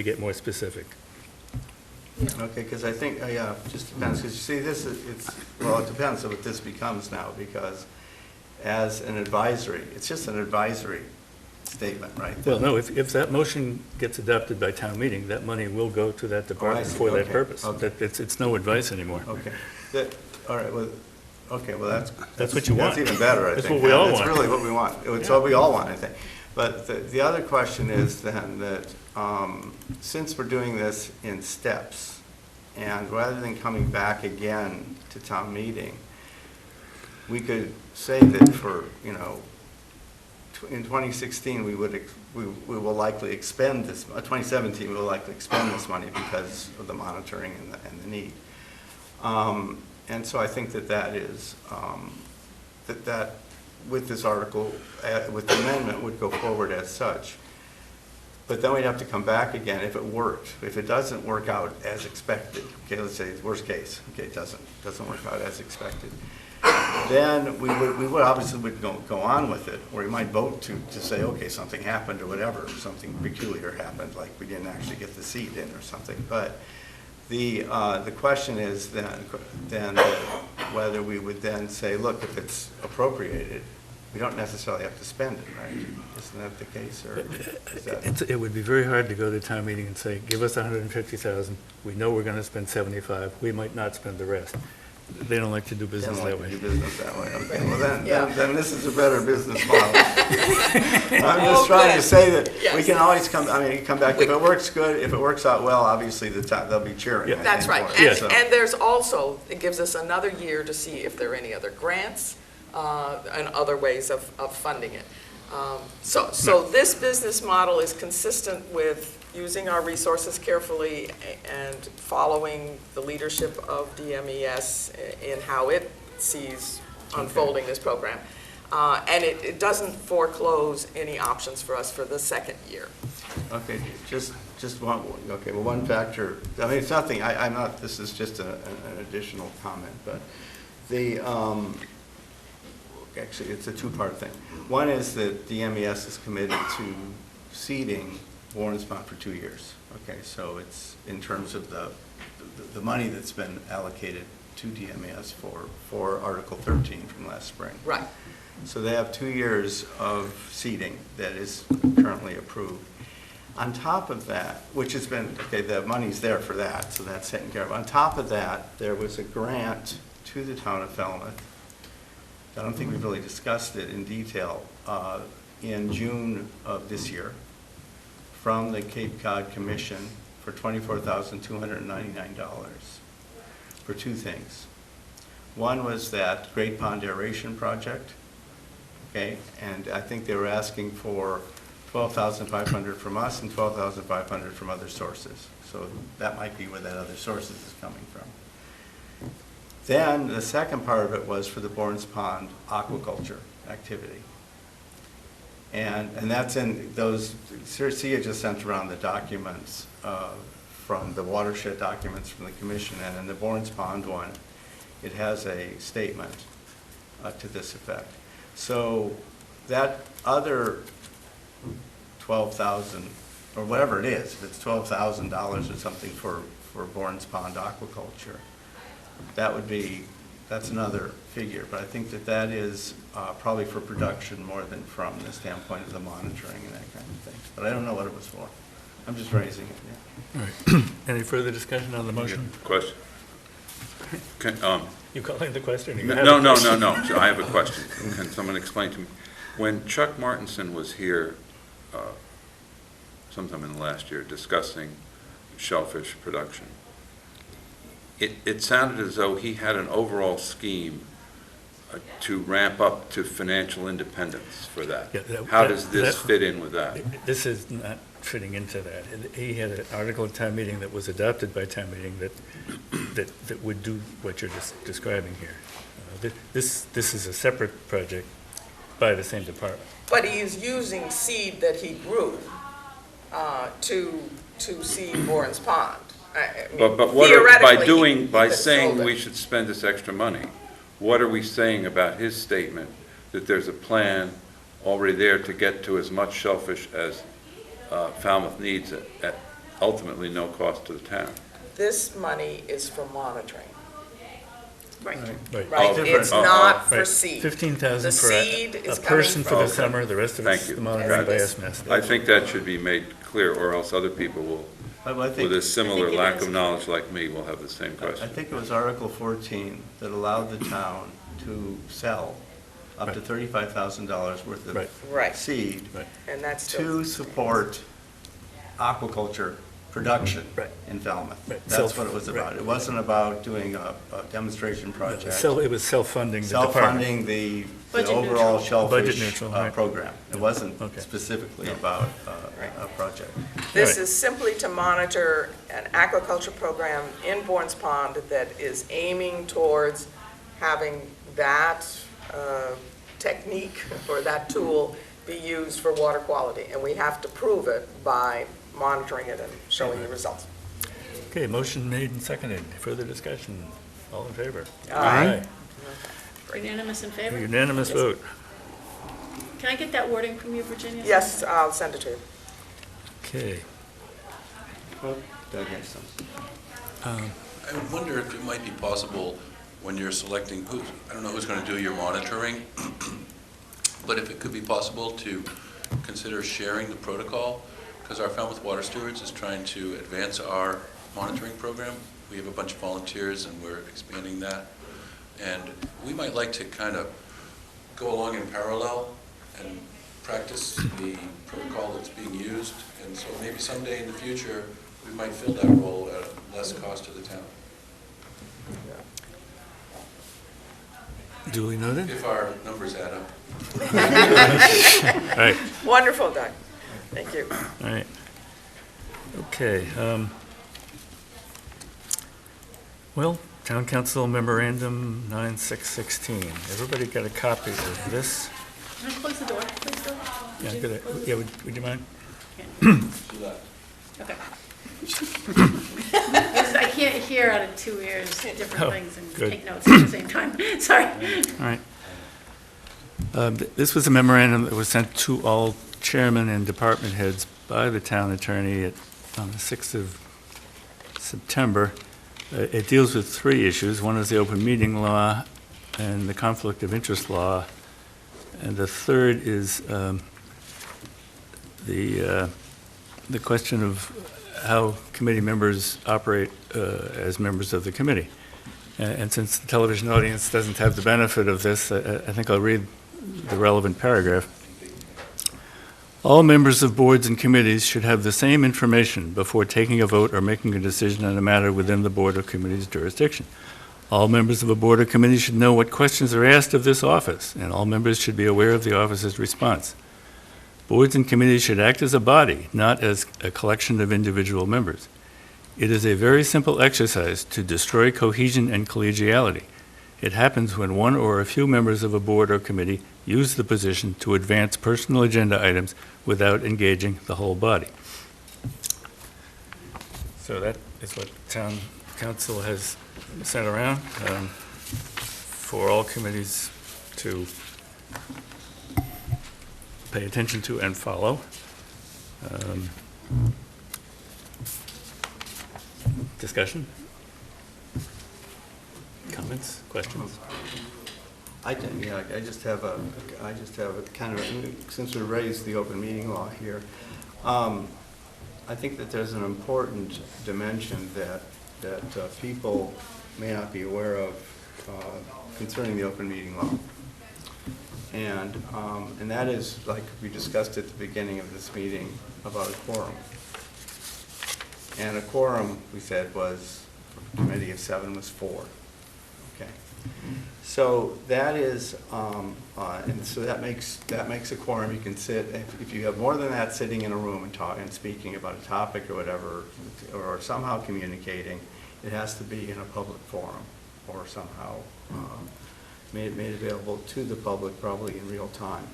get more specific. Okay, because I think, yeah, it just depends, because you see, it depends on what this becomes now, because as an advisory, it's just an advisory statement, right? Well, no, if that motion gets adopted by town meeting, that money will go to that department see. for that Okay. purpose. Okay. It's no advice anymore. Okay, all right, well, okay, well, That's what you want. That's even better, I think. That's what we all want. That's really what we want. It's what we all want, I think. But the other question is then that, since we're doing this in steps, and rather than coming back again to town meeting, we could say that for, in 2016, we will likely expend this, 2017, we will likely expend this money because of the monitoring and the need. And so I think that is, that with this article, with the amendment, would go forward as such. But then we'd have to come back again if it worked. If it doesn't work out as expected, okay, let's say worst case, okay, it doesn't work out as expected, then we would obviously go on with it, or we might vote to say, okay, something happened or whatever, something peculiar happened, like we didn't actually get the seed in or something. But The question is then whether we would then say, look, if it's appropriated, we don't necessarily have to spend it, right? Isn't that the case, or is that? It would be very hard to go to town meeting and say, give us 150,000, we know we're gonna spend 75, we might not spend the rest. They don't like to do business Don't that like way. to do business that way, okay, well Yeah. then this is a better business model. I'm just trying to say that we Yes. can always come back, if it works good, if it works out well, obviously they'll be cheering. I That's think, right. for it, And, so. and there's also, it gives us another year to see if there are any other grants and other ways of funding it. So this business model is consistent with using our resources carefully and following the leadership of DMES in how it sees unfolding this program. And it doesn't foreclose any options for us for the second year. Okay, just one, okay, well, one factor, I mean, it's nothing, I'm not, this is just an additional comment, but actually, it's a two-part thing. One is that the MES is committed to seeding Warren's Pond for 2 years. Okay, so it's in terms of the money that's been allocated to DMES for Article 13 from last spring. Right. So they have 2 years of seeding that is currently approved. On top of that, which has been, okay, the money's there for that, so that's taken care of. On top of that, there was a grant to the town of Falmouth. I don't think we've really discussed it in detail, in June of this year, from the Cape Cod Commission for $24,299 for two things. One was that Great Pond Aeration Project, okay, and I think they were asking for $12,500 from us and $12,500 from other sources. So that might be where that other sources is coming from. Then the second part of it was for the Bournes Pond aquaculture activity. And that's in those, Cia just sent around the documents from the watershed documents from the commission, and in the Bournes Pond one, it has a statement to this effect. So that other 12,000, or whatever it is, if it's $12,000 or something for Bournes Pond aquaculture, that would be, that's another figure, but I think that is probably for production more than from the standpoint of the monitoring and that kind of thing. But I don't know what it was for. I'm just raising it, yeah. All right. Any further discussion on the motion? Question? You calling the question? or you No, have a no, question? no. So I have a question. Can someone explain to me? When Chuck Martinson was here sometime in the last year discussing shellfish production, it sounded as though he had an overall scheme to ramp up to financial independence for that. Yeah, How does this fit in with that? This is not fitting into that. He had an article at town meeting that was adopted by town meeting that would do what you're describing here. This is a separate project by the same department. But he is using seed that he grew to seed Bournes Pond. I mean, But what, theoretically, by he saying sold it. we should spend this extra money, what are we saying about his statement that there's a plan already there to get to as much shellfish as Falmouth needs at ultimately no cost to the town? This money is for monitoring, Right. right? It's not for Right. seed. 15,000 The for seed a is person for coming the from- summer, the rest of Thank it's you. the monitoring by Yes. SMS. I think that should be made clear, or else other people will, I think, with a similar I think it lack is. of knowledge like me, will have the same I question. think it was Article 14 that allowed the town to sell up to $35,000 worth of Right. Right, seed Right. and that's still. to support aquaculture production Right. in Falmouth. Right. That's what it was about. Right. It wasn't about doing a demonstration project. It was self-funding the department. Self-funding the Budget overall neutral. Budget shellfish neutral, right. program. It wasn't Okay. specifically about a project. This Right. is simply to monitor an aquaculture program in Bournes Pond that is aiming towards having that technique or that tool be used for water quality. And we have to prove it by monitoring it and showing the results. Okay, motion made and seconded. Further discussion? All in favor? Aye. Unanimous in favor? Unanimous vote. Can I get that wording from you, Virginia? Yes, I'll send it to you. Okay. Doug has some. I wonder if it might be possible when you're selecting who, I don't know who's going to do your monitoring, but if it could be possible to consider sharing the protocol, because our Falmouth Water Stewards is trying to advance our monitoring program. We have a bunch of volunteers and we're expanding that. And we might like to kind of go along in parallel and practice the protocol that's being used. And so maybe someday in the future, we might fill that role at less cost to the town. Duly noted. If our numbers add up. All right, Wonderful, Doug. Thank you. all right. Okay. Well, Town Council Memorandum 9616. Everybody got a copy of this? Can I close the door, please, Bill? Yeah, good. Yeah, would you mind? Okay. Because I can't hear out of two ears different Oh, things and good. take notes at the same time. Sorry. All right. This was a memorandum that was sent to all chairmen and department heads by the town attorney on the 6th of September. It deals with three issues. One is the open meeting law and the conflict of interest law. And the third is the question of how committee members operate as members of the committee. And since the television audience doesn't have the benefit of this, I think I'll read the relevant paragraph. All members of boards and committees should have the same information before taking a vote or making a decision on a matter within the board or committee's jurisdiction. All members of a board or committee should know what questions are asked of this office, and all members should be aware of the office's response. Boards and committees should act as a body, not as a collection of individual members. It is a very simple exercise to destroy cohesion and collegiality. It happens when one or a few members of a board or committee use the position to advance personal agenda items without engaging the whole body. So that is what town council has sent around for all committees to pay attention to and follow. Discussion? Comments, questions? I just have a kind of, since we raised the open meeting law here, I think that there's an important dimension that people may not be aware of concerning the open meeting law. And that is, like we discussed at the beginning of this meeting, about a quorum. And a quorum, we said, was, a committee of 7 was 4. Okay. So that is, and so that makes a quorum. You can sit, if you have more than that sitting in a room and talking and speaking about a topic or whatever, or somehow communicating, it has to be in a public forum or somehow made available to the public, probably in real time.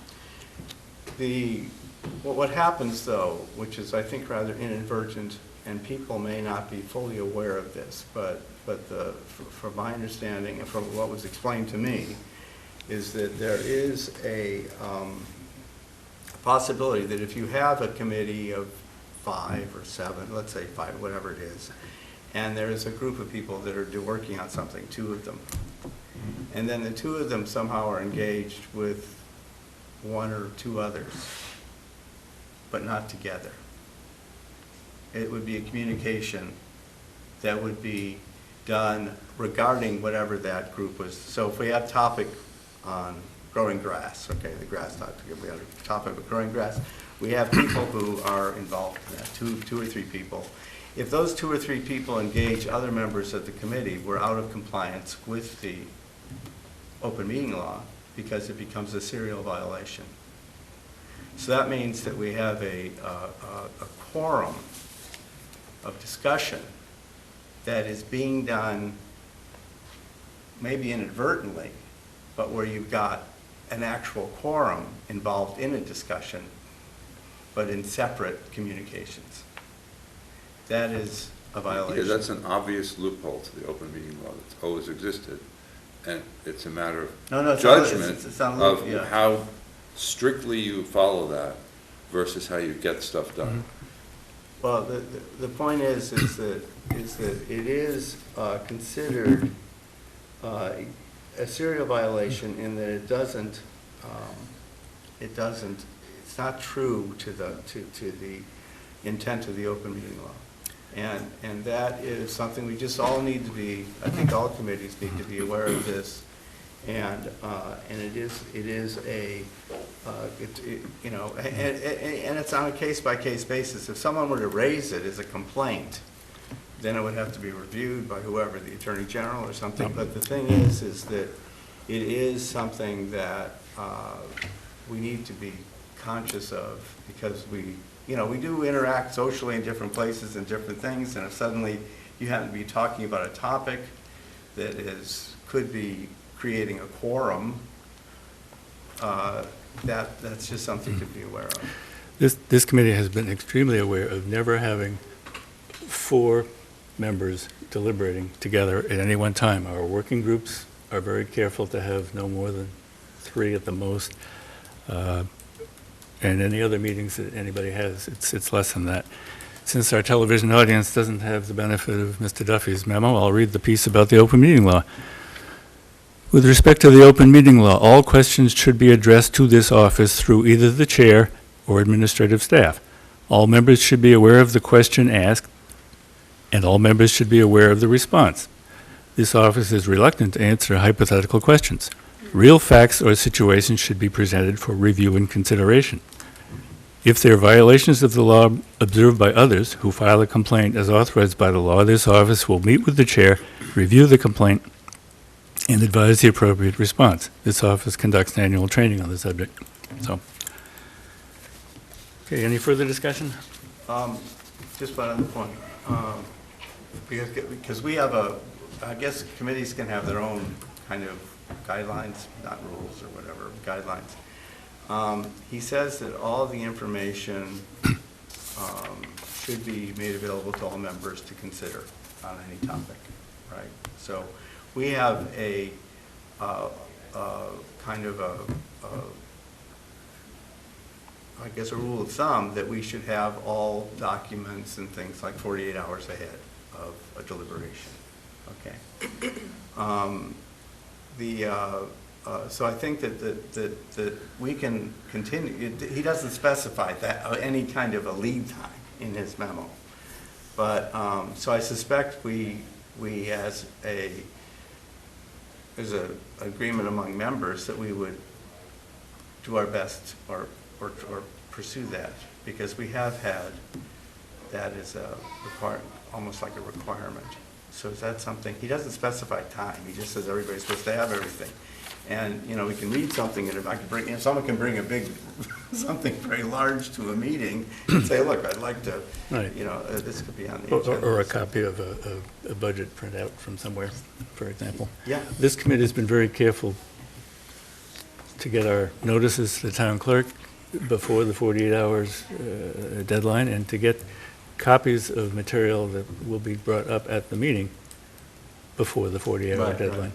What happens though, which is I think rather inadvertent, and people may not be fully aware of this, but from my understanding and from what was explained to me, is that there is a possibility that if you have a committee of 5 or 7, let's say 5, whatever it is, and there is a group of people that are working on something, 2 of them, and then the 2 of them somehow are engaged with 1 or 2 others, but not together. It would be a communication that would be done regarding whatever that group was. So if we have a topic on growing grass, okay, the grass topic, if we have a topic of growing grass, we have people who are involved in that, 2 or 3 people. If those 2 or 3 people engage other members of the committee, we're out of compliance with the open meeting law because it becomes a serial violation. So that means that we have a quorum of discussion that is being done maybe inadvertently, but where you've got an actual quorum involved in a discussion, but in separate communications. That is a violation. Yeah, that's an obvious loophole to the open meeting law that's always existed, and it's a matter of judgment of how strictly you follow that versus how you get stuff done. Well, the point is that it is considered a serial violation in that it's not true to the intent of the open meeting law. And that is something we just all need to be, I think all committees need to be aware of this. And it is a, you know, and it's on a case-by-case basis. If someone were to raise it as a complaint, then it would have to be reviewed by whoever, the Attorney General or something. But the thing is that it is something that we need to be conscious of, because we do interact socially in different places and different things, and if suddenly you happen to be talking about a topic that could be creating a quorum, that's just something to be aware of. This committee has been extremely aware of never having 4 members deliberating together at any one time. Our working groups are very careful to have no more than 3 at the most. And any other meetings that anybody has, it's less than that. Since our television audience doesn't have the benefit of Mr. Duffy's memo, I'll read the piece about the open meeting law. With respect to the open meeting law, all questions should be addressed to this office through either the chair or administrative staff. All members should be aware of the question asked, and all members should be aware of the response. This office is reluctant to answer hypothetical questions. Real facts or situations should be presented for review and consideration. If there are violations of the law observed by others who file a complaint as authorized by the law, this office will meet with the chair, review the complaint, and advise the appropriate response. This office conducts annual training on the subject. So, okay, any further discussion? Just one other point. Because we have I guess committees can have their own kind of guidelines, not rules or whatever, guidelines. He says that all the information should be made available to all members to consider on any topic, right? So we have a kind of I guess a rule of thumb that we should have all documents and things like 48 hours ahead of a deliberation, okay? So I think that we can continue. He doesn't specify that any kind of a lead time in his memo, but so I suspect we as an agreement among members that we would do our best or pursue that, because we have had that as a almost like a requirement. So is that something, he doesn't specify time, he just says everybody's supposed to have everything. And, we can read something, and if someone can bring a big, something very large to a meeting and say, look, I'd like to, Right. This could be on the agenda. Or a copy of a budget printout from somewhere, for example. Yeah. This committee has been very careful to get our notices to the town clerk before the 48 hours deadline, and to get copies of material that will be brought up at the meeting before the 48-hour Right, deadline.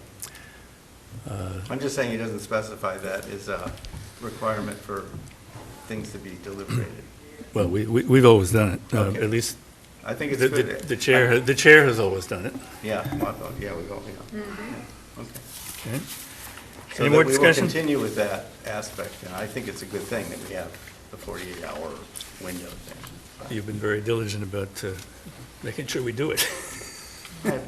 I'm just saying he doesn't specify that as a requirement for things to be deliberated. Well, we've always done it, Okay. at least I think it's the good. the chair has always done it. Yeah, yeah, we go, yeah. Okay. Okay. So Any that more we will discussion? continue with that aspect, and I think it's a good thing that we have the 48-hour window thing. You've been very diligent about making sure we do it.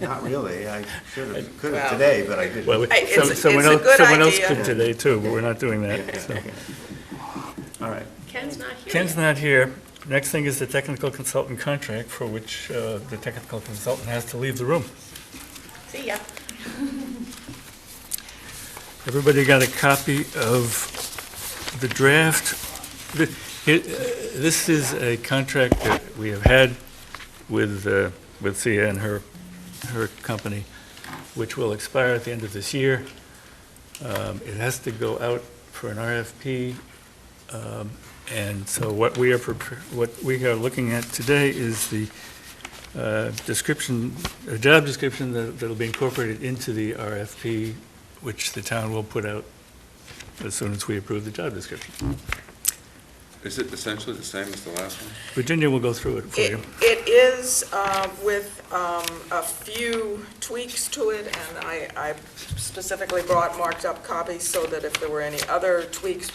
Not really, I could have Well- today, but I didn't. Well, Hey, it's a someone good else idea. could today too, but we're not doing that. So. All right. Ken's not here Ken's yet. not here. Next thing is the technical consultant contract, for which the technical consultant has to leave the room. See ya. Everybody got a copy of the draft? This is a contract that we have had with Sia and her company, which will expire at the end of this year. It has to go out for an RFP, and so what we are looking at today is the description, a job description that'll be incorporated into the RFP, which the town will put out as soon as we approve the job description. Is it essentially the same as the last one? Virginia will go through it for you. It is with a few tweaks to it, and I specifically brought marked up copies so that if there were any other tweaks,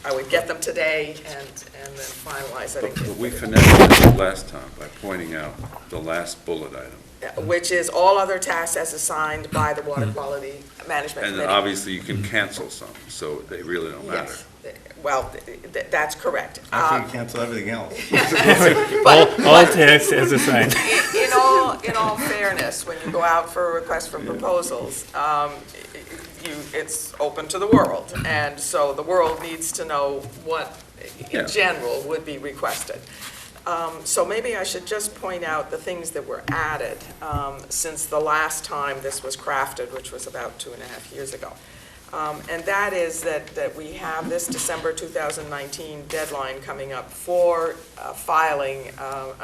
I would get them today and then finalize it. But we finessed it last time by pointing out the last bullet item. Which is all other tasks as assigned by the Water Quality Management And Committee. then obviously you can cancel some, so they really don't matter. Yes, well, that's correct. After you cancel everything else. All tasks as assigned. In all fairness, when you go out for a request for proposals, it's open to the world, and so the world needs to know what, Yeah. in general, would be requested. So maybe I should just point out the things that were added since the last time this was crafted, which was about 2.5 years ago. And that is that we have this December 2019 deadline coming up for filing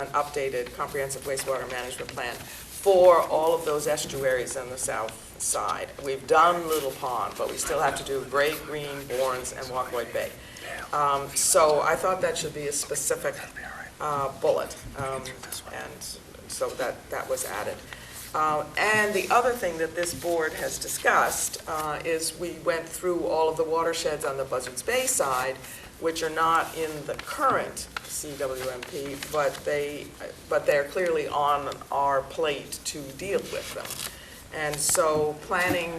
an updated Comprehensive Wastewater Management Plan for all of those estuaries on the south side. We've done Little Pond, but we still have to do Great Green, Bournes, and Walkwood Bay. So I thought that should be a specific bullet, and so that was added. And the other thing that this board has discussed is we went through all of the watersheds on the Buzzards Bay side, which are not in the current CWMP, but they're clearly on our plate to deal with them. And so planning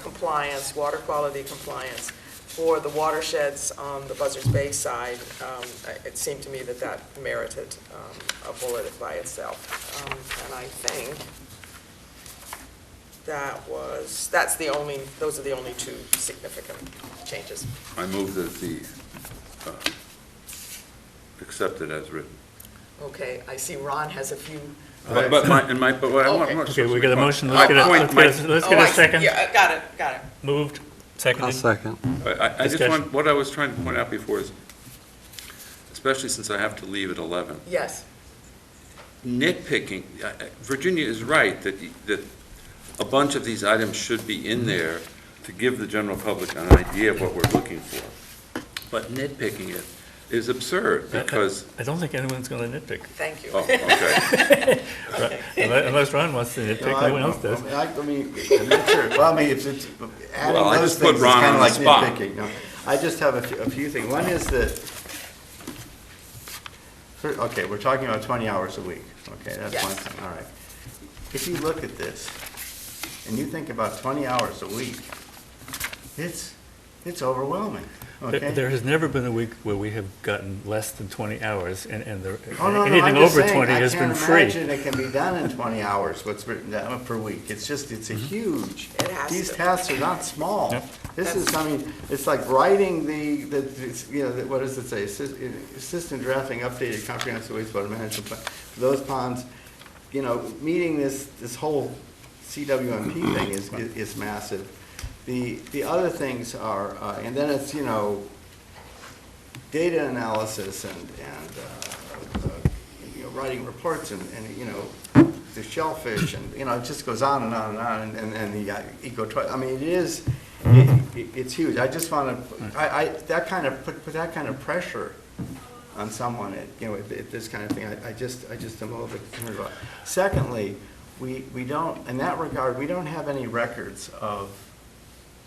compliance, water quality compliance for the watersheds on the Buzzards Bay side, it seemed to me that merited a bullet by itself. And I think those are the only two significant changes. I move that the, accepted as written. Okay, I see Ron has a few. But what I want. Okay, we got a motion, My let's get Oh, a I see. second. Yeah, got it. Moved, I'll seconded. second. I just Discussion. want, what I was trying to point out before is, especially since I have to leave at 11, Yes, nitpicking, Virginia is right that a bunch of these items should be in there to give the general public an idea of what we're looking for. But nitpicking it is absurd because, I don't think anyone's going to nitpick. thank you. oh, okay. Unless Ron wants to nitpick, no one else does. I mean, I'm not sure. Well, I mean, it's adding Well, I those just put things is Ron kind on of the like spot. nitpicking. No, I just have a few things. One is that, okay, we're talking about 20 hours a week. Okay, that's Yes. one thing, all right. If you look at this and you think about 20 hours a week, it's overwhelming, okay? There has never been a week where we have gotten less than 20 hours, and Oh, no, anything I'm just over saying, 20 has been I free. can't imagine it can be done in 20 hours, what's written down per week. It's just, it's a huge, It has these to. tasks are not small. Yep. This is, I mean, it's like writing what does it say? Assistant drafting updated comprehensive wastewater management plan. For those ponds, meeting this whole CWMP thing is massive. The other things are, and then it's, data analysis and writing reports and the shellfish and, it just goes on and on and on, and the I mean, it's huge. I just want to, put that kind of pressure on someone, this kind of thing, I just am a little bit concerned about. Secondly, we don't, in that regard, we don't have any records of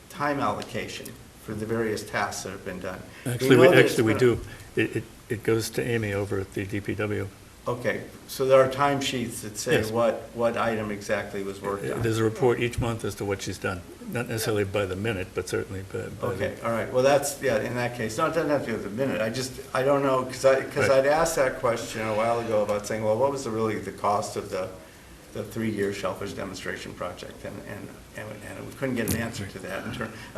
time allocation for the various tasks that have been done. Actually, we do. It goes to Amy over at the DPW. Okay, so there are timesheets that say Yes. what item exactly was worked on. There's a report each month as to what she's done, not necessarily by the minute, but certainly by the... Okay, all right, well, that's, in that case, no, it doesn't have to be with a minute, I don't know, because Right. I'd asked that question a while ago about saying, well, what was really the cost of the 3-year shellfish demonstration project, and we couldn't get an answer to that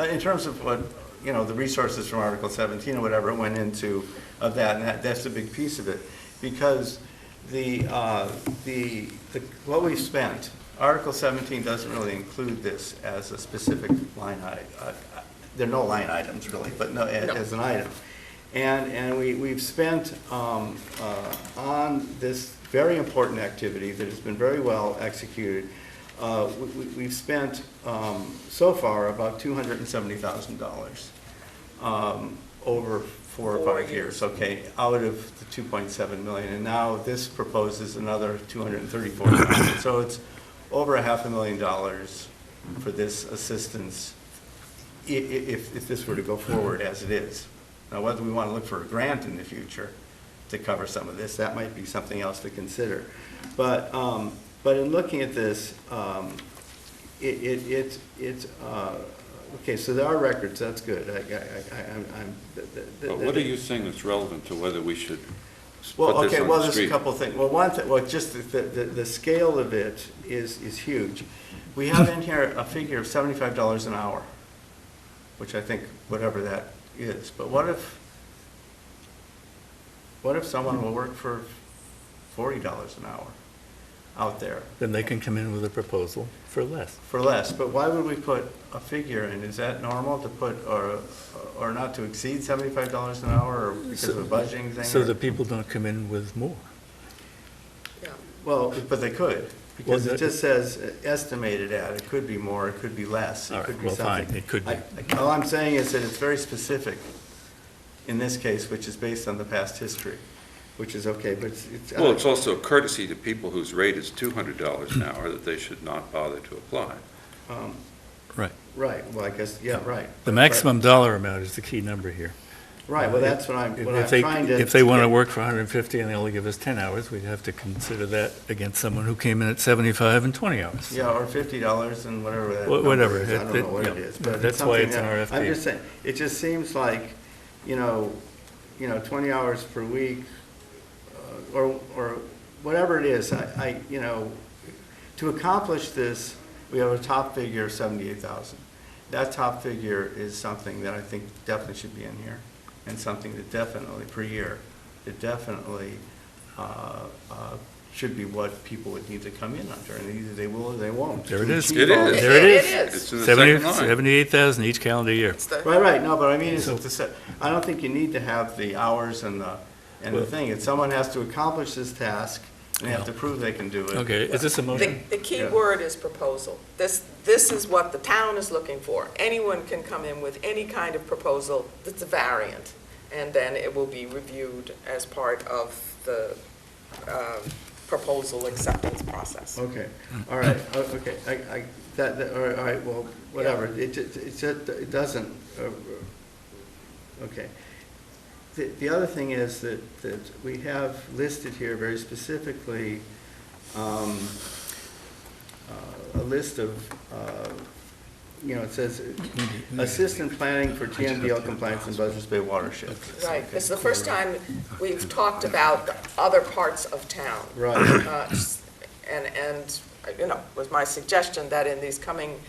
in terms of what, the resources from Article 17 or whatever went into of that, and that's a big piece of it, because what we've spent, Article 17 doesn't really include this as a specific line item. There are no line items really, but no, as an item. And we've spent on this very important activity that has been very well executed. We've spent so far about $270,000 over 4 or 5 years, okay, out of the 2.7 million, and now this proposes another 234,000. So it's over $500,000 for this assistance if this were to go forward as it is. Now, whether we want to look for a grant in the future to cover some of this, that might be something else to consider. But in looking at this, okay, so there are records, that's good. But what are you saying that's relevant to whether we should Well, put this okay, on well, the there's a street? couple things. Well, one thing, well, just the scale of it is huge. We have in here a figure of $75 an hour, which I think, whatever that is. But what if someone will work for $40 an hour out there? Then they can come in with a proposal for less. For less, but why would we put a figure in? Is that normal to put, or not to exceed $75 an hour, or because of a budgeting thing? So or- that people don't come in with more. Yeah. Well, but they could, because Well, it just says estimated at, it could be more, it could be less, All it right, could be well, something. fine, it could be. All I'm saying is that it's very specific in this case, which is based on the past history, which is okay, but it's. Well, it's also a courtesy to people whose rate is $200 an hour that they should not bother to apply. Right. Right, well, I guess, yeah, right. The maximum dollar amount is the key number here. Right, well, that's what I'm If they, trying to. if they want to get- work for 150 and they only give us 10 hours, we'd have to consider that against someone who came in at 75 and 20 hours. Yeah, or $50 and whatever that number Whatever. is. I don't know what it Yeah. is, but That's it's why something it's an that- RFP. I'm just saying, it just seems like, 20 hours per week, or whatever it is, to accomplish this, we have a top figure of 78,000. That top figure is something that I think definitely should be in here, and something that definitely, per year, that definitely should be what people would need to come in under, and either they will or they won't. There it to is. achieve It all is. this. There it is. It's in the 70 second line. 78,000 each calendar year. It's the, Right, no, but I mean, I don't think you need to have the hours and the Well- thing. If someone has to accomplish this task, and they have to prove they can do it. Okay, is this a motion? the key Yeah. word is proposal. This is what the town is looking for. Anyone can come in with any kind of proposal that's a variant, and then it will be reviewed as part of the proposal acceptance process. Okay, all right, okay, all right, well, whatever, it doesn't, okay. The other thing is that we have listed here very specifically a list of, it says assistant planning for TMDL compliance in Buzzards Bay watersheds. Right, it's the first time we've talked about the other parts of town. Right, And, it was my suggestion that in these coming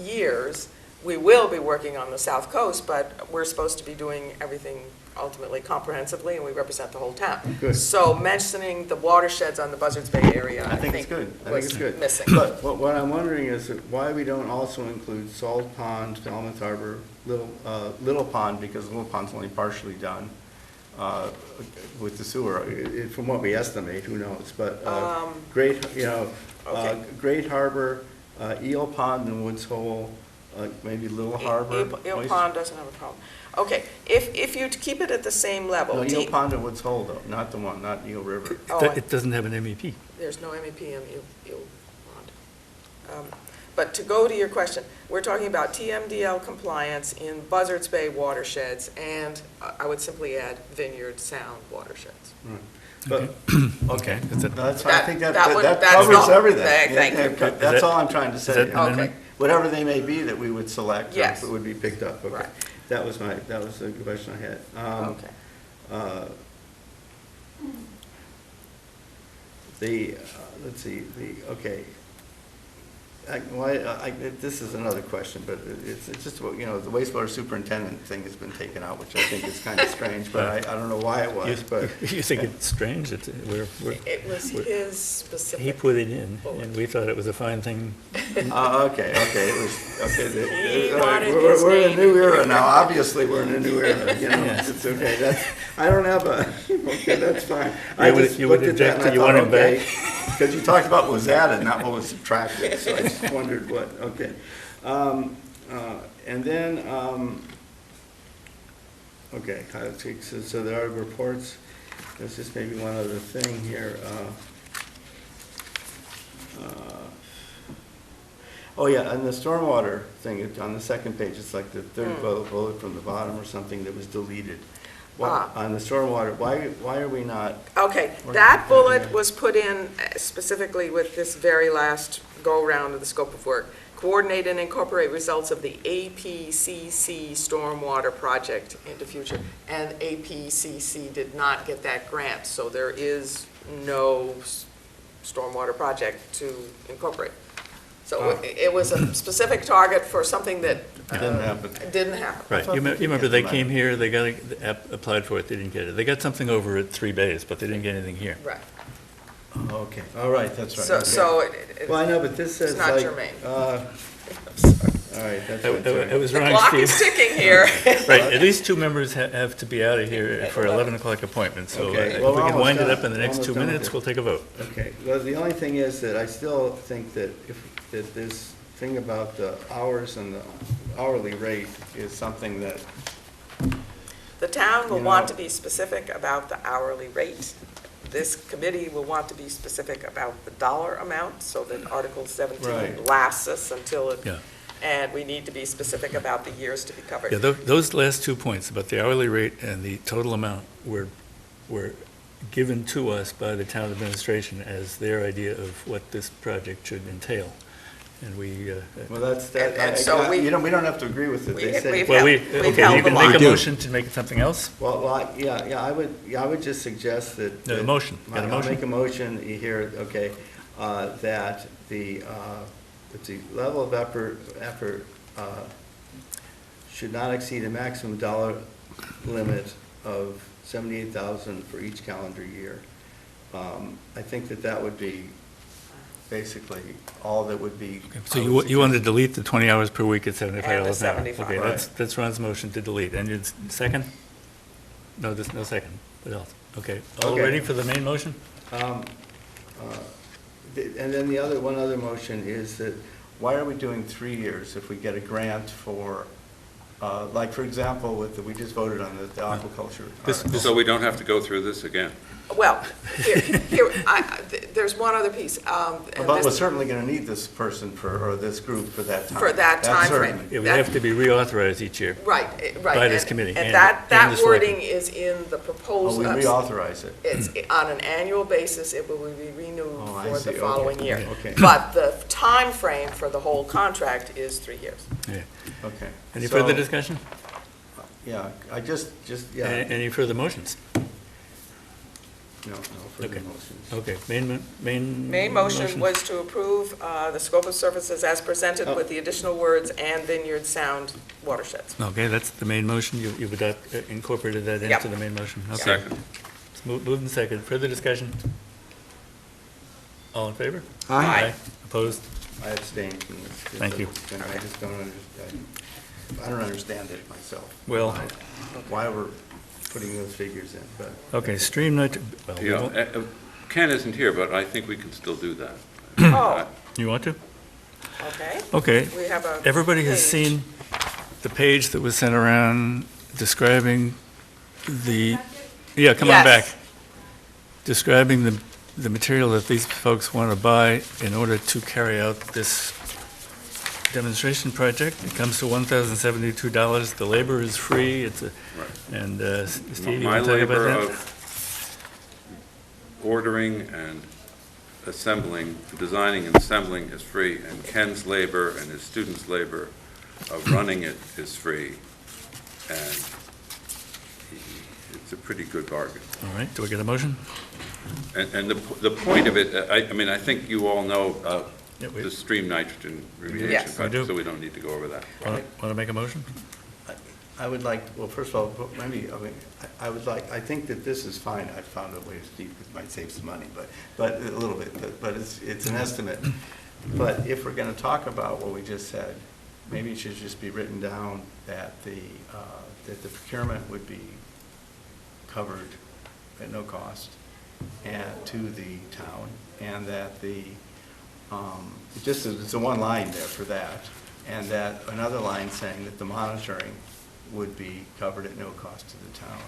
years, we will be working on the South Coast, but we're supposed to be doing everything ultimately comprehensively, and we represent the whole town. Good. So mentioning the watersheds on the Buzzards Bay area, I think it's good, I think it's was good. missing. But what I'm wondering is that why we don't also include Salt Pond, Falmouth Harbor, Little Pond, because Little Pond's only partially done with the sewer, from what we estimate, who knows, but Great, Okay. Great Harbor, Eel Pond and Woods Hole, maybe Little Harbor. Eel Pond doesn't have a problem. Okay, if you keep it at the same level. No, Eel Pond and Woods Hole though, not the one, not Eel River. Oh, It doesn't have an MEP. There's no MEP in Eel Pond. But to go to your question, we're talking about TMDL compliance in Buzzards Bay watersheds, and I would simply add Vineyard Sound watersheds. But, okay, Is that- that's fine, I think that that's covers not- everything. Thank you. Yeah, that's all I'm trying to say. that the amendment? Whatever they may be that we would select, or Yes. if it would be picked up, okay. Right. That was the question I had. Okay. Let's see, okay. This is another question, but it's just, the wastewater superintendent thing has been taken out, which I think is kind of strange, but I don't know why it was, but. You think it's strange? It was his specific. He put it in, and we thought it was a fine thing. Okay, it was, okay. He wanted We're his in a name. new era now, obviously, we're in a new era, Yes. it's okay, I don't have okay, that's fine. I You would- just you would looked at that object and I to- you thought, want him okay, back? because you talked about what was added, not what was subtracted, so I just wondered what, okay. And then, Okay, so there are reports, there's just maybe one other thing here. Oh, yeah, and the stormwater thing, on the second page, it's like the third bullet from the bottom or something that was deleted. On the stormwater, why are we not? Okay, Working that with bullet that. was put in specifically with this very last go-around of the scope of work. Coordinate and incorporate results of the APCC stormwater project into future. And APCC did not get that grant, so there is no stormwater project to incorporate. So it was a specific target for something that Didn't happen. didn't happen. Right, you remember they came here, they got, applied for it, they didn't get it. They got something over at 3 Bays, but they didn't get anything here. Right. Okay, all right, that's right. So, okay. so Well, I know, but this says it's not like. germane. All right, that's right. I was The wrong, clock is Steve. ticking here. Right, at least 2 members have to be out of here for 11 o'clock appointments. So Okay, if well, we we're can wind it almost up in the done. next 2 Almost done with minutes, it. we'll take a vote. Okay, well, the only thing is that I still think that that this thing about the hours and the hourly rate is something that, The town will You want know- to be specific about the hourly rate. This committee will want to be specific about the dollar amount, so that Article 17 Right. lasts us until it, Yeah. and we need to be specific about the years to be covered. Yeah, those last 2 points about the hourly rate and the total amount were given to us by the town administration as their idea of what this project should entail. And we, well, that's, And so we- you know, we don't have to agree with it. We- They say. we've well, held- we've okay, held you the can make a line. motion to make it something else? Well, I would just suggest that. No, the motion. Got a I'll motion? make a motion here, okay, that the level of effort should not exceed a maximum dollar limit of $78,000 for each calendar year. I think that would be basically all that would be. So you want to delete the 20 hours per week at $75 an hour? And the 75. Okay, Right. that's Ron's motion to delete. And your second? No, there's no second. What else? Okay, all Okay. ready for the main motion? And then one other motion is that, why are we doing 3 years if we get a grant for, like, for example, we just voted on the aquaculture. article. So we don't have to go through this again. Well, there's one other piece. And But we're this- certainly going to need this person or this group for that time. For that That's time certain. frame. It would have to be reauthorized each year. Right, right. By this And- committee And and that the wording selectmen. is in the Oh, proposal. we reauthorize it. It's on an annual basis, it will be renewed Oh, I for see. the Okay. following year. Okay. But the time frame for the whole contract is 3 years. Yeah. Okay. Any So, further discussion? Yeah, I just, yeah, Any further motions? no further Okay. motions. Okay, main Main motion was to approve the scope of services as presented with the additional words "and Vineyard Sound watersheds." Okay, that's the main motion. You've incorporated that Yep. into the main motion? Okay. Second. It's moved and second. Further discussion? All in favor? Aye. Opposed? I abstain from this. Thank you. And I just don't understand, I don't understand it myself. Well- Why we're putting those figures in, but. Okay, stream nit, well, we Yeah, won't- Ken isn't here, but I think we can still do that. Oh, you want to? okay. Okay. We have a. Everybody has page. seen the page that was sent around describing the, yeah, come on back. Yes. Describing the material that these folks want to buy in order to carry out this demonstration project. It comes to $1,072. The labor is free. It's a, Right. and Steve, you My want to talk about labor that? of ordering and assembling, designing and assembling is free, and Ken's labor and his students' labor of running it is free, and it's a pretty good bargain. All right, do I get a motion? And the point of it, I mean, I think you all know Yeah, we- the stream nitrogen remediation Yes. project, We do. so we don't need to go over that. Want to make a motion? I would like, well, first of all, maybe, I would like, I think that this is fine. I found a way to Steve, it might save some money, but a little bit, but it's an estimate. But if we're gonna talk about what we just said, maybe it should just be written down that the procurement would be covered at no cost and to the town, and that it's a one line there for that, and that another line saying that the monitoring would be covered at no cost to the town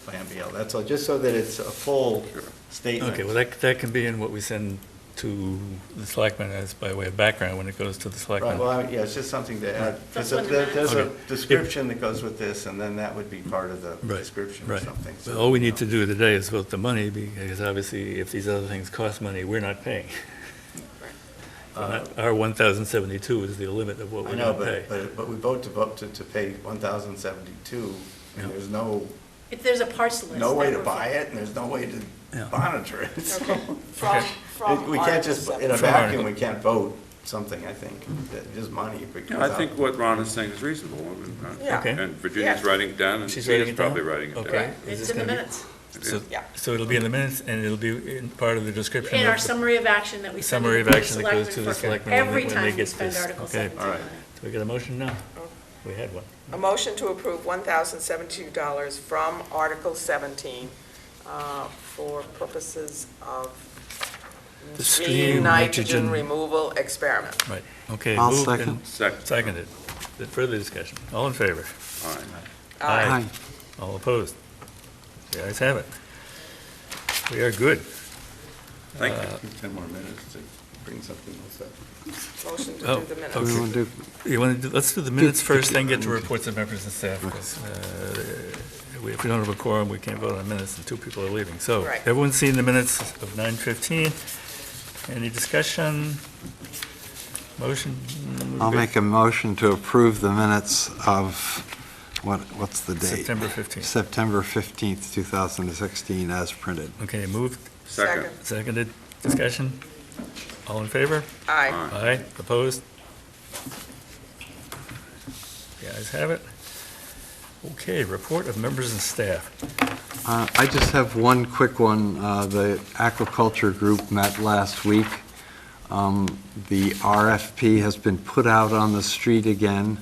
by MBL. That's all, just so that it's a full statement. Okay, well, that can be in what we send to the selectmen as by way of background when it goes to the Right, selectmen. well, yeah, it's just something to add. That's There's what the there's a Okay. description that goes with this, and then that would be part of the Right, description or right. something. But all we need to do today is vote the money, because obviously if these other things cost money, we're not paying. Our 1,072 is the limit of what I we're know, going to pay. but we vote to pay 1,072, Yeah. and there's no If there's a parts list. way that to we're- buy it, and there's no way to Yeah. monitor it. So Okay. From we can't just, in a From vacuum, Article. we can't vote something, I think, that just money. Yeah, I think what Ron is saying is reasonable. Yeah. Okay. And Virginia's Yeah. writing it down, and She's Peter's writing it down? probably writing it down. Okay. Is It's this in the gonna be- minutes. It So, is. Yeah. so it'll be in the minutes, and it'll be in part of the description In of our the- summary of action that we send Summary to of the action that goes to the selectmen when every they time we get spend this. Article Okay. 17 All right. on it. Do we get a motion now? We had one. A motion to approve $1,072 from Article 17 for purposes of The stream nitrogen nitrogen- removal experiment. Right, okay. I'll moved second. and Second. Seconded. Further discussion. All in favor? All right. Aye. All opposed? The ayes have it. We are good. Thank you. 10 more minutes to bring something else up. Motion to Oh, do the minutes. What do we Okay. want to do? You want to do, let's do the minutes first, then get to reports of members and staff, because if we don't have a quorum, we can't vote on minutes, and two people are leaving. So, Right. everyone's seen the minutes of 9:15. Any discussion? Motion? I'll make a motion to approve the minutes of, what's the date? September 15th. September 15th, 2016, as printed. Okay, moved, Second. seconded, discussion? All in favor? Aye. Aye, opposed? The ayes have it. Okay, report of members and staff. I just have one quick one. The aquaculture group met last week. The RFP has been put out on the street again,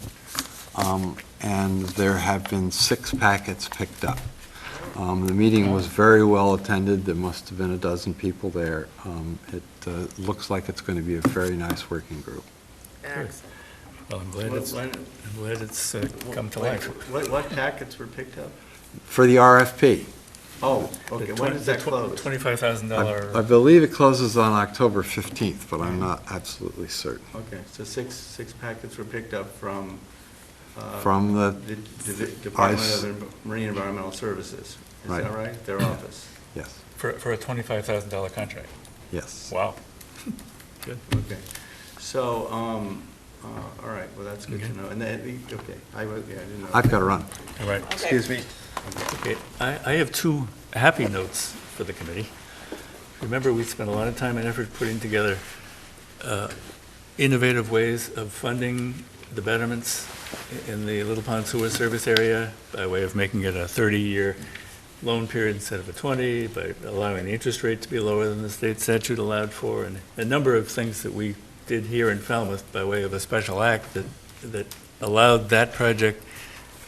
and there have been 6 packets picked up. The meeting was very well attended. There must have been a dozen people there. It looks like it's going to be a very nice working group. Excellent. Well, I'm glad it's come to life. What packets were picked up? For the RFP, Oh, okay, when does that close? $25,000. I believe it closes on October 15th, but I'm not absolutely certain. Okay, so six packets were picked up from From the, Department ICE. of Marine Environmental Services. Is Right. that right? Their office? yes, For a $25,000 contract. yes. Wow. Good. Okay. So, all right, well, that's good Okay. to know. And then, okay, I didn't know. I've got to run. All right. Excuse me. Okay, I have 2 happy notes for the committee. Remember, we spent a lot of time and effort putting together innovative ways of funding the betterments in the Little Pond Sewer Service area by way of making it a 30-year loan period instead of a 20, by allowing the interest rate to be lower than the state statute allowed for, and a number of things that we did here in Falmouth by way of a special act that allowed that project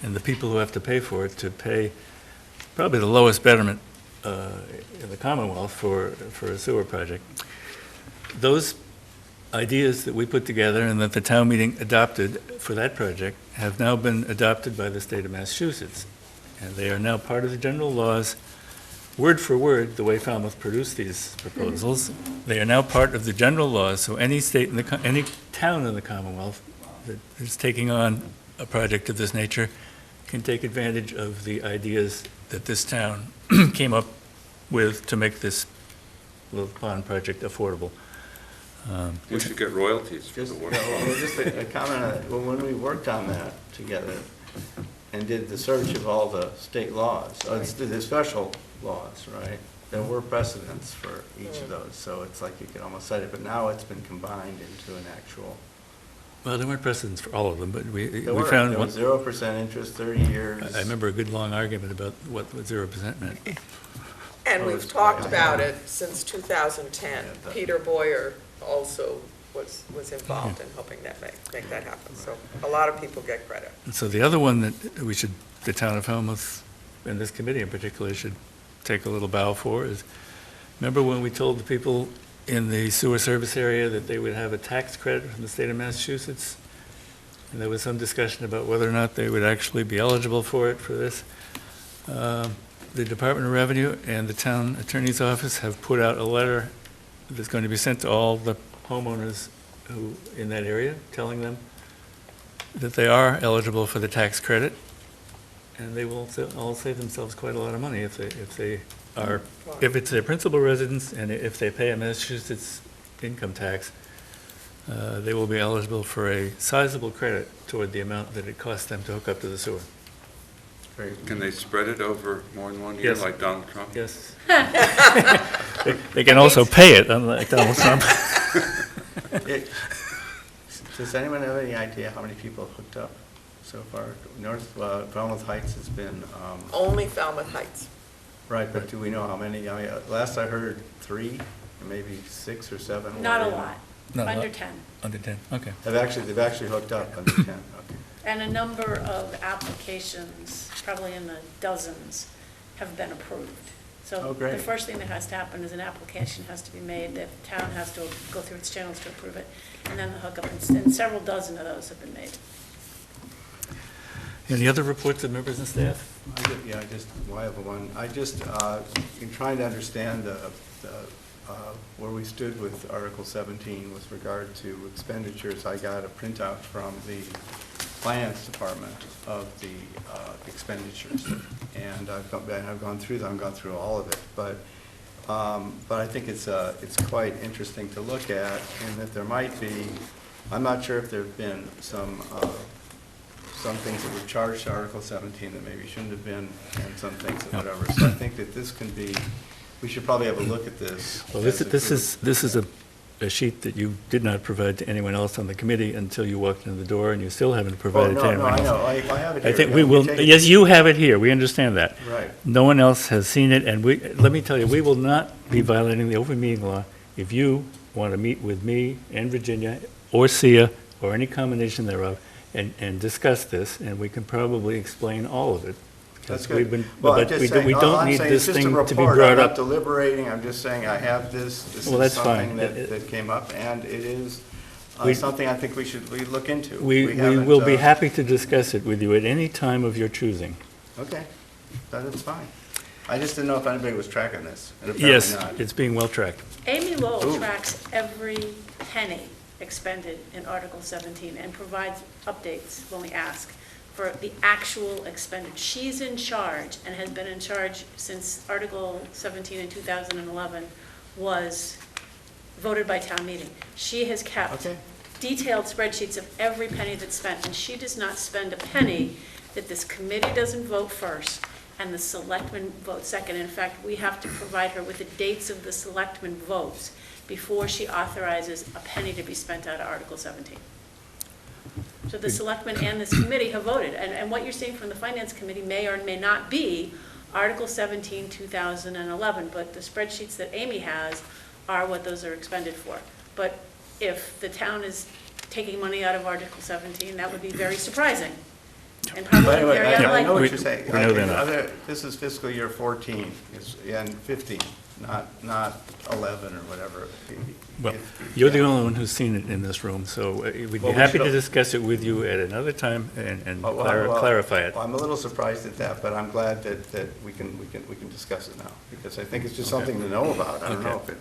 and the people who have to pay for it to pay probably the lowest betterment in the Commonwealth for a sewer project. Those ideas that we put together and that the town meeting adopted for that project have now been adopted by the state of Massachusetts. And they are now part of the general laws, word for word, the way Falmouth produced these proposals. They are now part of the general laws, so any state, any town in the Commonwealth that is taking on a project of this nature can take advantage of the ideas that this town came up with to make this Little Pond project affordable. We should get royalties for the Just, work. well, just a comment on that. Well, when we worked on that together and did the search of all the state laws, the special laws, right? There were precedents for each of those, so it's like you could almost cite it, but now it's been combined into an actual. Well, there weren't precedents for all of them, but we There were, found there one. was 0% interest, 30 years. I remember a good long argument about what 0% meant. And Oh, we've it's- talked yeah. about it since 2010. Yeah. Peter Boyer also was involved in helping that make that happen. So a lot of people get credit. And so the other one that we should, the town of Falmouth, and this committee in particular, should take a little bow for is, remember when we told the people in the sewer service area that they would have a tax credit from the state of Massachusetts And there was some discussion about whether or not they would actually be eligible for it for this. The Department of Revenue and the Town Attorney's Office have put out a letter that's going to be sent to all the homeowners who, in that area, telling them that they are eligible for the tax credit, and they will all save themselves quite a lot of money if it's their principal residence, and if they pay a Massachusetts income tax, they will be eligible for a sizable credit toward the amount that it costs them to hook up to the sewer. Can they spread it over more than 1 year, Yes. like Donald Trump? Yes. They can also pay it, unlike Donald Trump. Does anyone have any idea how many people have hooked up so far? Falmouth Heights has been, Only Falmouth Heights. right, but do we know how many? I mean, last I heard 3, maybe 6 or 7. were Not a in. lot, Not a under lot. 10. Under 10, okay. They've actually hooked up under 10, okay. And a number of applications, probably in the dozens, have been approved. So Oh, great. the first thing that has to happen is an application has to be made, the town has to go through its channels to approve it, and then the hookup, and several dozen of those have been made. Any other reports of members and staff? I have one. In trying to understand where we stood with Article 17 with regard to expenditures, I got a printout from the Finance Department of the expenditures, and I've gone through them. I've gone through all of it, but I think it's quite interesting to look at, and that there might be. I'm not sure if there have been some things that were charged to Article 17 that maybe shouldn't have been, and some things that whatever. So I think that this can be. We should probably have a look at this. Well, this is a sheet that you did not provide to anyone else on the committee until you walked in the door, and you still haven't provided to anyone else. No, I know. I have it here. I think we will, yes, you have it here, we understand that. Right. No one else has seen it, and let me tell you, we will not be violating the open meeting law if you want to meet with me and Virginia, or Sia, or any combination thereof, and discuss this, and we can probably explain all of it. That's Because we've good. been- Well, I'm but just we saying, we all don't I'm need saying, this it's just a thing to be report. brought I'm not up. deliberating, I'm just saying I have this. This Well, is that's fine. something that came up, and it is We- something I think we should look into. We haven't, will be happy to discuss it with you at any time of your choosing. Okay, that is fine. I just didn't know if anybody was tracking this, and Yes, apparently not. it's being well tracked. Amy Lowell Ooh. tracks every penny expended in Article 17 and provides updates when we ask for the actual expenditure. She's in charge and has been in charge since Article 17 in 2011 was voted by town meeting. She has kept Okay. detailed spreadsheets of every penny that's spent, and she does not spend a penny that this committee doesn't vote first and the selectmen vote second. In fact, we have to provide her with the dates of the selectmen votes before she authorizes a penny to be spent out of Article 17. So the selectmen and this committee have voted, and what you're seeing from the finance committee may or may not be Article 17, 2011, but the spreadsheets that Amy has are what those are expended for. But if the town is taking money out of Article 17, that would be very surprising, and probably But anyway, very I know unlikely. what you're saying. We know they're not. This is fiscal year 14, and 15, not 11 or whatever. Well, you're the only one who's seen it in this room, so we'd be Well, we happy to should- discuss it with you at another time and Oh, well, clarify it. well, I'm a little surprised at that, but I'm glad that we can discuss it now, because I think it's just something to know about. I don't know if it.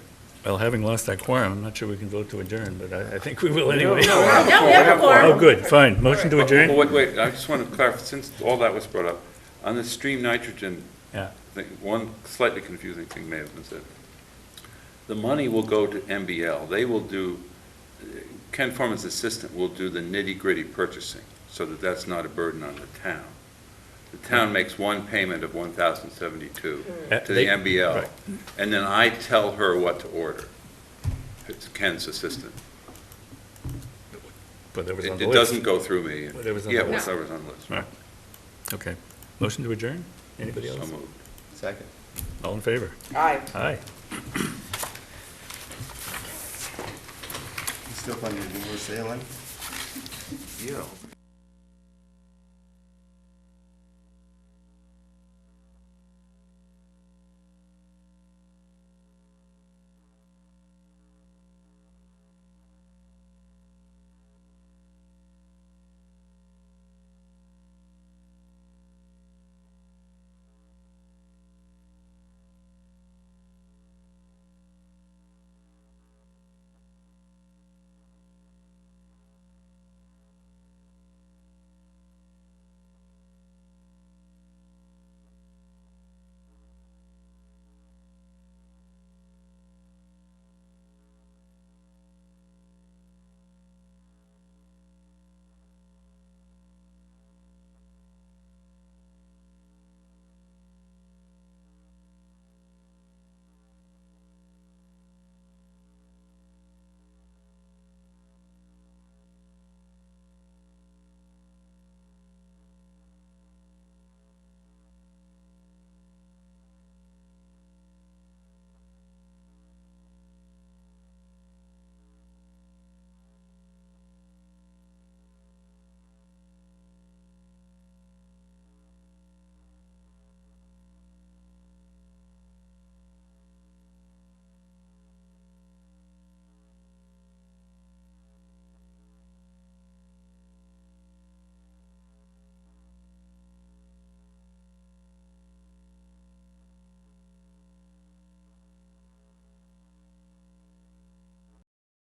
Well, having lost our quorum, I'm not sure we can vote to adjourn, but I think we will anyway. No, we have a quorum. Oh, good, fine. Motion to adjourn? Well, wait, I just want to clarify, since all that was brought up, on the stream nitrogen Yeah. thing, one slightly confusing thing may have been said. The money will go to MBL. They will do, Ken Forman's assistant will do the nitty-gritty purchasing, so that that's not a burden on the town. The town makes one payment of $1,072 to the MBL, Right. and then I tell her what to order. It's Ken's assistant. Whatever's on It the it list. doesn't go through me. Whatever's on Yeah, the list. whatever's on the list. Right. Okay. Motion to adjourn? Anybody So else? moved. Second. All in favor? Aye. Aye. Still playing the sailing? Yeah.